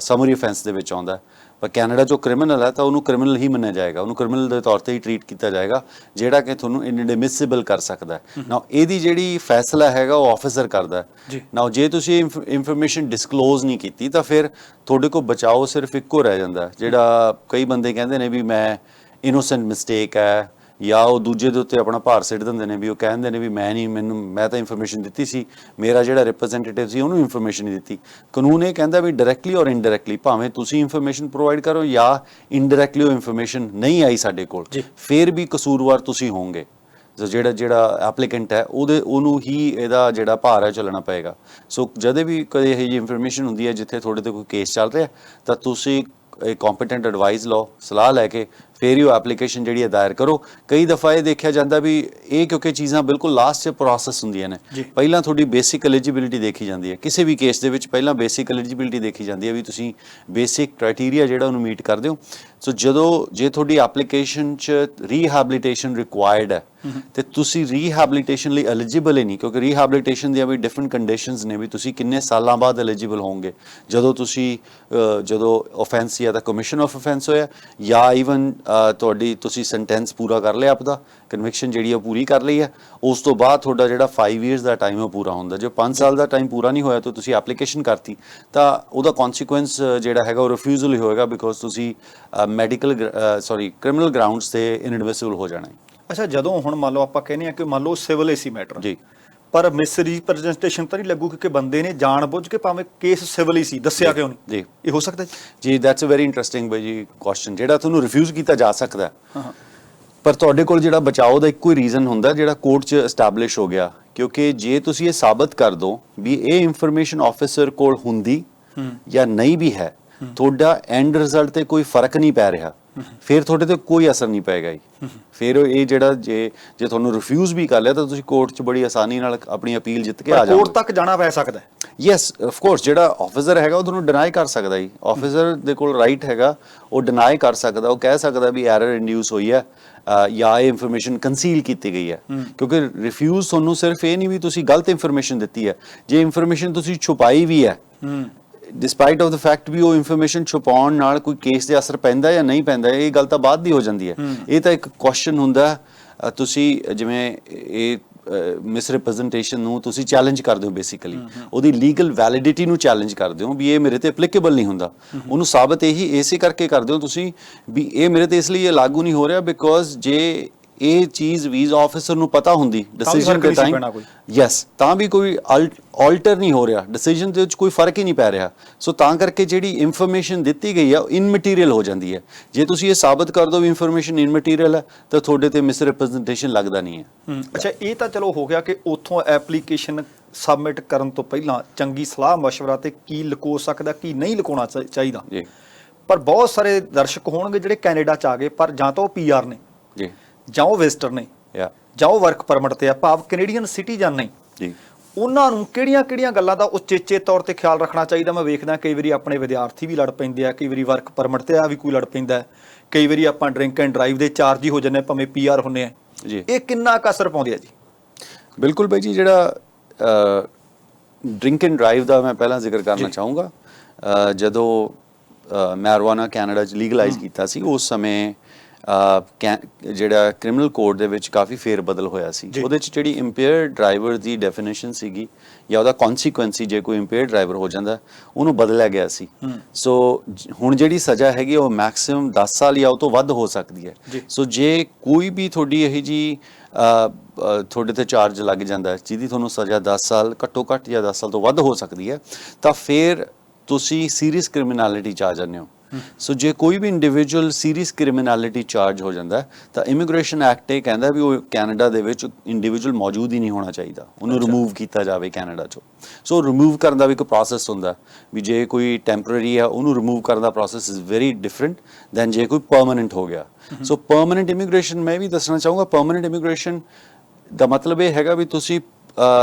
ਸਮਰੀ ਅਫੈਂਸ ਦੇ ਵਿੱਚ ਆਉਂਦਾ। ਪਰ ਕੈਨੇਡਾ 'ਚੋਂ ਕ੍ਰਿਮੀਨਲ ਹੈ ਤਾਂ ਉਹਨੂੰ ਕ੍ਰਿਮੀਨਲ ਹੀ ਮੰਨਿਆ ਜਾਏਗਾ, ਉਹਨੂੰ ਕ੍ਰਿਮੀਨਲ ਦੇ ਤੌਰ 'ਤੇ ਹੀ ਟਰੀਟ ਕੀਤਾ ਜਾਏਗਾ, ਜਿਹੜਾ ਕਿ ਤੁਹਾਨੂੰ ਇਨਐਡਮਿਸਿਬਲ ਕਰ ਸਕਦਾ ਹੈ। ਨਾ ਇਹਦੀ ਜਿਹੜੀ ਫੈਸਲਾ ਹੈਗਾ ਉਹ ਆਫਿਸਰ ਕਰਦਾ ਹੈ। ਨਾ ਜੇ ਤੁਸੀਂ ਇਨਫੋਰਮੇਸ਼ਨ ਡਿਸਕਲੋਜ਼ ਨਹੀਂ ਕੀਤੀ ਤਾਂ ਫਿਰ ਤੁਹਾਡੇ ਕੋਲ ਬਚਾਓ ਸਿਰਫ ਇੱਕੋ ਰਹਿ ਜਾਂਦਾ, ਜਿਹੜਾ ਕਈ ਬੰਦੇ ਕਹਿੰਦੇ ਨੇ ਵੀ ਮੈਂ ਇਨੋਸੈਂਟ ਮਿਸਟੇਕ ਹੈ, ਜਾਂ ਉਹ ਦੂਜੇ ਦੇ ਉੱਤੇ ਆਪਣਾ ਭਾਰ ਸਿੱਟ ਦਿੰਦੇ ਨੇ ਵੀ ਉਹ ਕਹਿੰਦੇ ਨੇ ਵੀ ਮੈਂ ਤਾਂ ਇਨਫੋਰਮੇਸ਼ਨ ਦਿੱਤੀ ਸੀ, ਮੇਰਾ ਜਿਹੜਾ ਰਿਪਰੈਜ਼ੈਂਟੇਟਿਵ ਸੀ ਉਹਨੂੰ ਇਨਫੋਰਮੇਸ਼ਨ ਨਹੀਂ ਦਿੱਤੀ। ਕਾਨੂੰਨ ਇਹ ਕਹਿੰਦਾ ਵੀ ਡਾਇਰੈਕਟਲੀ ਔਰ ਇਨਡਾਇਰੈਕਟਲੀ, ਭਾਵੇਂ ਤੁਸੀਂ ਇਨਫੋਰਮੇਸ਼ਨ ਪ੍ਰੋਵਾਈਡ ਕਰੋ ਜਾਂ ਇਨਡਾਇਰੈਕਟਲੀ ਉਹ ਇਨਫੋਰਮੇਸ਼ਨ ਨਹੀਂ ਆਈ ਸਾਡੇ ਕੋਲ, ਫਿਰ ਵੀ ਕਸੂਰਵਾਰ ਤੁਸੀਂ ਹੋਵੋਗੇ। ਜਿਹੜਾ ਐਪਲੀਕੈਂਟ ਹੈ ਉਹਨੂੰ ਹੀ ਇਹਦਾ ਜਿਹੜਾ ਭਾਰ ਹੈ ਚੱਲਣਾ ਪਏਗਾ। ਸੋ ਜਦੋਂ ਵੀ ਕੋਈ ਇਹੋ ਜਿਹੀ ਇਨਫੋਰਮੇਸ਼ਨ ਹੁੰਦੀ ਹੈ ਜਿੱਥੇ ਤੁਹਾਡੇ ਤੇ ਕੋਈ ਕੇਸ ਚੱਲ ਰਿਹਾ, ਤਾਂ ਤੁਸੀਂ ਕੰਪੀਟੈਂਟ ਐਡਵਾਈਸ ਲਓ, ਸਲਾਹ ਲੈ ਕੇ ਫਿਰ ਹੀ ਉਹ ਐਪਲੀਕੇਸ਼ਨ ਜਿਹੜੀ ਹੈ ਦਾਇਰ ਕਰੋ। ਕਈ ਦਫਾ ਇਹ ਦੇਖਿਆ ਜਾਂਦਾ ਵੀ ਇਹ ਕਿਉਂਕਿ ਚੀਜ਼ਾਂ ਬਿਲਕੁਲ ਲਾਸਟ 'ਚ ਪ੍ਰੋਸੈਸ ਹੁੰਦੀਆਂ ਨੇ, ਪਹਿਲਾਂ ਤੁਹਾਡੀ ਬੇਸਿਕ ਐਲੀਜੀਬਿਲਿਟੀ ਦੇਖੀ ਜਾਂਦੀ ਹੈ ਕਿਸੇ ਵੀ ਕੇਸ ਦੇ ਵਿੱਚ, ਪਹਿਲਾਂ ਬੇਸਿਕ ਐਲੀਜੀਬਿਲਿਟੀ ਦੇਖੀ ਜਾਂਦੀ ਹੈ ਵੀ ਤੁਸੀਂ ਬੇਸਿਕ ਕ੍ਰਾਈਟੇਰੀਆ ਜਿਹੜਾ ਉਹਨੂੰ ਮੀਟ ਕਰਦੇ ਹੋ। ਸੋ ਜੇ ਤੁਹਾਡੀ ਐਪਲੀਕੇਸ਼ਨ 'ਚ ਰੀਹੈਬਿਲਿਟੇਸ਼ਨ ਰਿਕੁਆਇਰਡ ਹੈ ਤੇ ਤੁਸੀਂ ਰੀਹੈਬਿਲਿਟੇਸ਼ਨ ਲਈ ਐਲੀਜੀਬਲ ਹੀ ਨਹੀਂ, ਕਿਉਂਕਿ ਰੀਹੈਬਿਲਿਟੇਸ਼ਨ ਦੀਆਂ ਵੀ ਡਿਫਰੈਂਟ ਕੰਡੀਸ਼ਨਸ ਨੇ ਵੀ ਤੁਸੀਂ ਕਿੰਨੇ ਸਾਲਾਂ ਬਾਅਦ ਐਲੀਜੀਬਲ ਹੋਵੋਗੇ, ਜਦੋਂ ਆਫੈਂਸ ਜਾਂ ਤਾਂ ਕਮਿਸ਼ਨ ਆਫ ਆਫੈਂਸ ਹੋਇਆ ਜਾਂ ਈਵਨ ਤੁਸੀਂ ਸੈਂਟੈਂਸ ਪੂਰਾ ਕਰ ਲਿਆ, ਆਪਦਾ ਕਨਵਿਕਸ਼ਨ ਜਿਹੜੀ ਆ ਪੂਰੀ ਕਰ ਲਈ ਹੈ, ਉਸ ਤੋਂ ਬਾਅਦ ਤੁਹਾਡਾ ਜਿਹੜਾ 5 ਇਅਰਸ ਦਾ ਟਾਈਮ ਉਹ ਪੂਰਾ ਹੁੰਦਾ। ਜੇ 5 ਸਾਲ ਦਾ ਟਾਈਮ ਪੂਰਾ ਨਹੀਂ ਹੋਇਆ ਤਾਂ ਤੁਸੀਂ ਐਪਲੀਕੇਸ਼ਨ ਕਰਤੀ ਤਾਂ ਉਹਦਾ ਕੌਨਸੀਕੁਐਂਸ ਜਿਹੜਾ ਹੈਗਾ ਉਹ ਰਿਫਿਊਜ਼ਲ ਹੀ ਹੋਏਗਾ, ਬਿਕੋਜ਼ ਤੁਸੀਂ ਕ੍ਰਿਮੀਨਲ ਗਰਾਊਂਡਸ ਤੇ ਇਨਐਡਮਿਸਿਬਲ ਹੋ ਜਾਣਾ ਹੈ। ਅੱਛਾ, ਜਦੋਂ ਹੁਣ ਮੰਨ ਲਓ ਆਪਾਂ ਕਹਿੰਦੇ ਆ ਕਿ ਮੰਨ ਲਓ ਸਿਵਲ ਏਸੀ ਮੈਟਰ ਜੀ, ਪਰ ਮਿਸ ਰਿਪਰੈਜ਼ੈਂਟੇਸ਼ਨ ਤਾਂ ਨਹੀਂ ਲੱਗੂ ਕਿ ਬੰਦੇ ਨੇ ਜਾਣ ਬੁੱਝ ਕੇ ਭਾਵੇਂ ਕੇਸ ਸਿਵਲ ਹੀ ਸੀ ਦੱਸਿਆ ਕਿਉਂ ਨਹੀਂ? ਜੀ, ਇਹ ਹੋ ਸਕਦਾ ਜੀ। ਦੈਟਸ ਅ ਵੈਰੀ ਇੰਟਰਸਟਿੰਗ ਬਾਈ ਜੀ ਕੁਐਸਚਨ, ਜਿਹੜਾ ਤੁਹਾਨੂੰ ਰਿਫਿਊਜ਼ ਕੀਤਾ ਜਾ ਸਕਦਾ ਹਾਂ, ਪਰ ਤੁਹਾਡੇ ਕੋਲ ਜਿਹੜਾ ਬਚਾਓ ਦਾ ਇੱਕੋ ਹੀ ਰੀਜ਼ਨ ਹੁੰਦਾ ਜਿਹੜਾ ਕੋਰਟ 'ਚ ਐਸਟੈਬਲਿਸ਼ ਹੋ ਗਿਆ, ਕਿਉਂਕਿ ਜੇ ਤੁਸੀਂ ਇਹ ਸਾਬਤ ਕਰ ਦੋ ਵੀ ਇਹ ਇਨਫੋਰਮੇਸ਼ਨ ਆਫਿਸਰ ਕੋਲ ਹੁੰਦੀ ਜਾਂ ਨਹੀਂ ਵੀ ਹੈ, ਤੁਹਾਡਾ ਐਂਡ ਰਿਜ਼ਲਟ ਤੇ ਕੋਈ ਫਰਕ ਨਹੀਂ ਪੈ ਰਿਹਾ, ਫਿਰ ਤੁਹਾਡੇ ਤੇ ਕੋਈ ਅਸਰ ਨਹੀਂ ਪਏਗਾ ਜੀ। ਫਿਰ ਇਹ ਜਿਹੜਾ ਜੇ ਤੁਹਾਨੂੰ ਰਿਫਿਊਜ਼ ਵੀ ਕਰ ਲਿਆ ਤਾਂ ਤੁਸੀਂ ਕੋਰਟ 'ਚ ਬੜੀ ਆਸਾਨੀ ਨਾਲ ਆਪਣੀ ਅਪੀਲ ਜਿੱਤ ਕੇ ਆ ਜਾਓਗੇ। ਕੋਰਟ ਤੱਕ ਜਾਣਾ ਪੈ ਸਕਦਾ ਹੈ। ਯੈਸ, ਆਫ ਕੋਰਸ, ਜਿਹੜਾ ਆਫਿਸਰ ਹੈਗਾ ਉਹ ਤੁਹਾਨੂੰ ਡਿਨਾਈ ਕਰ ਸਕਦਾ ਜੀ। ਆਫਿਸਰ ਦੇ ਕੋਲ ਰਾਈਟ ਹੈਗਾ, ਉਹ ਡਿਨਾਈ ਕਰ ਸਕਦਾ, ਉਹ ਕਹਿ ਸਕਦਾ ਵੀ ਐਰਰ ਇੰਡਿਊਸ ਹੋਈ ਹੈ ਜਾਂ ਇਹ ਇਨਫੋਰਮੇਸ਼ਨ ਕੰਸੀਲ ਕੀਤੀ ਗਈ ਹੈ, ਕਿਉਂਕਿ ਰਿਫਿਊਜ਼ ਤੁਹਾਨੂੰ ਸਿਰਫ ਇਹ ਨਹੀਂ ਵੀ ਤੁਸੀਂ ਗਲਤ ਇਨਫੋਰਮੇਸ਼ਨ ਦਿੱਤੀ ਹੈ, ਜੇ ਇਨਫੋਰਮੇਸ਼ਨ ਤੁਸੀਂ ਛੁਪਾਈ ਵੀ ਹੈ ਡਿਸਪਾਈਟ ਆਫ ਦ ਫੈਕਟ ਵੀ ਉਹ ਇਨਫੋਰਮੇਸ਼ਨ ਛੁਪਾਉਣ ਨਾਲ ਕੋਈ ਕੇਸ ਤੇ ਅਸਰ ਪੈਂਦਾ ਜਾਂ ਨਹੀਂ ਪੈਂਦਾ, ਇਹ ਗੱਲ ਤਾਂ ਬਾਅਦ ਦੀ ਹੋ ਜਾਂਦੀ ਹੈ। ਇਹ ਤਾਂ ਇੱਕ ਕੁਐਸਚਨ ਹੁੰਦਾ, ਤੁਸੀਂ ਜਿਵੇਂ ਇਹ ਮਿਸਰਿਪਰੈਜ਼ੈਂਟੇਸ਼ਨ ਨੂੰ ਤੁਸੀਂ ਚੈਲੰਜ ਕਰਦੇ ਹੋ, ਬੇਸਿਕਲੀ ਉਹਦੀ ਲੀਗਲ ਵੈਲਿਡਿਟੀ ਨੂੰ ਚੈਲੰਜ ਕਰਦੇ ਹੋ ਵੀ ਇਹ ਮੇਰੇ ਤੇ ਐਪਲੀਕੇਬਲ ਨਹੀਂ ਹੁੰਦਾ। ਉਹਨੂੰ ਸਾਬਤ ਇਸੇ ਕਰਕੇ ਕਰਦੇ ਹੋ ਤੁਸੀਂ ਵੀ ਇਹ ਮੇਰੇ ਤੇ ਇਸ ਲਈ ਇਹ ਲਾਗੂ ਨਹੀਂ ਹੋ ਰਿਹਾ, ਬਿਕੋਜ਼ ਜੇ ਇਹ ਚੀਜ਼ ਵੀਜ਼ਾ ਆਫਿਸਰ ਨੂੰ ਪਤਾ ਹੁੰਦੀ ਡਿਸੀਜਨ ਦੇ ਟਾਈਮ, ਯੈਸ, ਤਾਂ ਵੀ ਕੋਈ ਆਲਟਰ ਨਹੀਂ ਹੋ ਰਿਹਾ, ਡਿਸੀਜਨ ਦੇ ਵਿੱਚ ਕੋਈ ਫਰਕ ਹੀ ਨਹੀਂ ਪੈ ਰਿਹਾ। ਸੋ ਤਾਂ ਕਰਕੇ ਜਿਹੜੀ ਇਨਫੋਰਮੇਸ਼ਨ ਦਿੱਤੀ ਗਈ ਆ ਉਹ ਇਨਮੈਟੀਰੀਅਲ ਹੋ ਜਾਂਦੀ ਹੈ। ਜੇ ਤੁਸੀਂ ਇਹ ਸਾਬਤ ਕਰ ਦਿਓ ਵੀ ਇਨਫੋਰਮੇਸ਼ਨ ਇਨਮੈਟੀਰੀਅਲ ਹੈ ਤਾਂ ਤੁਹਾਡੇ ਤੇ ਮਿਸਰਿਪਰੈਜ਼ੈਂਟੇਸ਼ਨ ਲੱਗਦਾ ਨਹੀਂ ਹੈ। ਅੱਛਾ, ਇਹ ਤਾਂ ਚਲੋ ਹੋ ਗਿਆ ਕਿ ਉੱਥੋਂ ਐਪਲੀਕੇਸ਼ਨ ਸਬਮਿਟ ਕਰਨ ਤੋਂ ਪਹਿਲਾਂ ਚੰਗੀ ਸਲਾਹ ਮਸ਼ਵਰਾ ਤੇ ਕੀ ਲੁਕੋ ਸਕਦਾ, ਕੀ ਨਹੀਂ ਲੁਕਾਉਣਾ ਚਾਹੀਦਾ। ਜੀ, ਪਰ ਬਹੁਤ ਸਾਰੇ ਦਰਸ਼ਕ ਹੋਣਗੇ ਜਿਹੜੇ ਕੈਨੇਡਾ 'ਚ ਆ ਗਏ ਪਰ ਜਾਂ ਤਾਂ ਉਹ PR ਨੇ, ਜੀ, ਜਾਂ ਉਹ ਵਿਜ਼ਟਰ ਨੇ, ਜਾਂ ਉਹ ਵਰਕ ਪਰਮਿਟ ਤੇ ਆ, ਭਾਵ ਕੈਨੇਡੀਅਨ ਸਿਟੀਜ਼ਨ ਨਹੀਂ। ਜੀ, ਉਹਨਾਂ ਨੂੰ ਕਿਹੜੀਆਂ ਗੱਲਾਂ ਦਾ ਉਚੇਚੇ ਤੌਰ ਤੇ ਖਿਆਲ ਰੱਖਣਾ ਚਾਹੀਦਾ? ਮੈਂ ਵੇਖਦਾ ਕਈ ਵਾਰੀ ਆਪਣੇ ਵਿਦਿਆਰਥੀ ਵੀ ਲੜ ਪੈਂਦੇ ਆ, ਕਈ ਵਾਰੀ ਵਰਕ ਪਰਮਿਟ ਤੇ ਆ ਵੀ ਕੋਈ ਲੜ ਪੈਂਦਾ, ਕਈ ਵਾਰੀ ਆਪਾਂ ਡਰਿੰਕ ਐਂਡ ਡਰਾਈਵ ਦੇ ਚਾਰਜ ਹੀ ਹੋ ਜਾਂਦੇ ਭਾਵੇਂ PR ਹੁੰਦੇ ਆ ਜੀ। ਇਹ ਕਿੰਨਾ ਕੁ ਅਸਰ ਪਾਉਂਦੇ ਆ ਜੀ? ਬਿਲਕੁਲ ਬਾਈ ਜੀ, ਜਿਹੜਾ ਡਰਿੰਕ ਐਂਡ ਡਰਾਈਵ ਦਾ ਮੈਂ ਪਹਿਲਾਂ ਜ਼ਿਕਰ ਕਰਨਾ ਚਾਹੂੰਗਾ। ਜਦੋਂ ਮੈਰਿਜੂਆਨਾ ਕੈਨੇਡਾ 'ਚ ਲੀਗਲਾਈਜ਼ ਕੀਤਾ ਸੀ, ਉਸ ਸਮੇਂ ਜਿਹੜਾ ਕ੍ਰਿਮੀਨਲ ਕੋਡ ਦੇ ਵਿੱਚ ਕਾਫੀ ਫੇਰ ਬਦਲ ਹੋਇਆ ਸੀ। ਉਹਦੇ 'ਚ ਜਿਹੜੀ ਇੰਪੇਅਰਡ ਡਰਾਈਵਰ ਦੀ ਡੈਫੀਨੇਸ਼ਨ ਸੀਗੀ ਜਾਂ ਉਹਦਾ ਕੌਨਸੀਕੁਐਂਸ ਸੀ, ਜੇ ਕੋਈ ਇੰਪੇਅਰਡ ਡਰਾਈਵਰ ਹੋ ਜਾਂਦਾ ਉਹਨੂੰ ਬਦਲਿਆ ਗਿਆ ਸੀ। ਸੋ ਹੁਣ ਜਿਹੜੀ ਸਜ਼ਾ ਹੈਗੀ ਉਹ ਮੈਕਸਿਮਮ 10 ਸਾਲ ਜਾਂ ਉਹ ਤੋਂ ਵੱਧ ਹੋ ਸਕਦੀ ਹੈ। ਸੋ ਜੇ ਕੋਈ ਵੀ ਤੁਹਾਡੀ ਇਹੀ ਜੀ ਤੁਹਾਡੇ ਤੇ ਚਾਰਜ ਲੱਗ ਜਾਂਦਾ ਜਿਹਦੀ ਤੁਹਾਨੂੰ ਸਜ਼ਾ 10 ਸਾਲ ਘੱਟੋ ਘੱਟ ਜਾਂ 10 ਸਾਲ ਤੋਂ ਵੱਧ ਹੋ ਸਕਦੀ ਹੈ, ਤਾਂ ਫਿਰ ਤੁਸੀਂ ਸੀਰੀਅਸ ਕ੍ਰਿਮੀਨੈਲਿਟੀ 'ਚ ਆ ਜਾਂਦੇ ਹੋ। ਸੋ ਜੇ ਕੋਈ ਵੀ ਇੰਡੀਵਿਜੂਅਲ ਸੀਰੀਅਸ ਕ੍ਰਿਮੀਨੈਲਿਟੀ ਚਾਰਜ ਹੋ ਜਾਂਦਾ ਤਾਂ ਇਮੀਗ੍ਰੇਸ਼ਨ ਐਕਟ ਇਹ ਕਹਿੰਦਾ ਵੀ ਉਹ ਕੈਨੇਡਾ ਦੇ ਵਿੱਚ ਇੰਡੀਵਿਜੂਅਲ ਮੌਜੂਦ ਹੀ ਨਹੀਂ ਹੋਣਾ ਚਾਹੀਦਾ, ਉਹਨੂੰ ਰਿਮੂਵ ਕੀਤਾ ਜਾਵੇ ਕੈਨੇਡਾ 'ਚੋਂ। ਸੋ ਰਿਮੂਵ ਕਰਨ ਦਾ ਵੀ ਇੱਕ ਪ੍ਰੋਸੈਸ ਹੁੰਦਾ ਵੀ ਜੇ ਕੋਈ ਟੈਂਪਰੇਰੀ ਆ ਉਹਨੂੰ ਰਿਮੂਵ ਕਰਨ ਦਾ process is very different than ਜੇ ਕੋਈ ਪਰਮਾਨੈਂਟ ਹੋ ਗਿਆ। ਸੋ ਪਰਮਾਨੈਂਟ ਇਮੀਗ੍ਰੇਸ਼ਨ ਮੈਂ ਵੀ ਦੱਸਣਾ ਚਾਹੂੰਗਾ, ਪਰਮਾਨੈਂਟ ਇਮੀਗ੍ਰੇਸ਼ਨ ਦਾ ਮਤਲਬ ਇਹ ਹੈਗਾ ਵੀ ਤੁਸੀਂ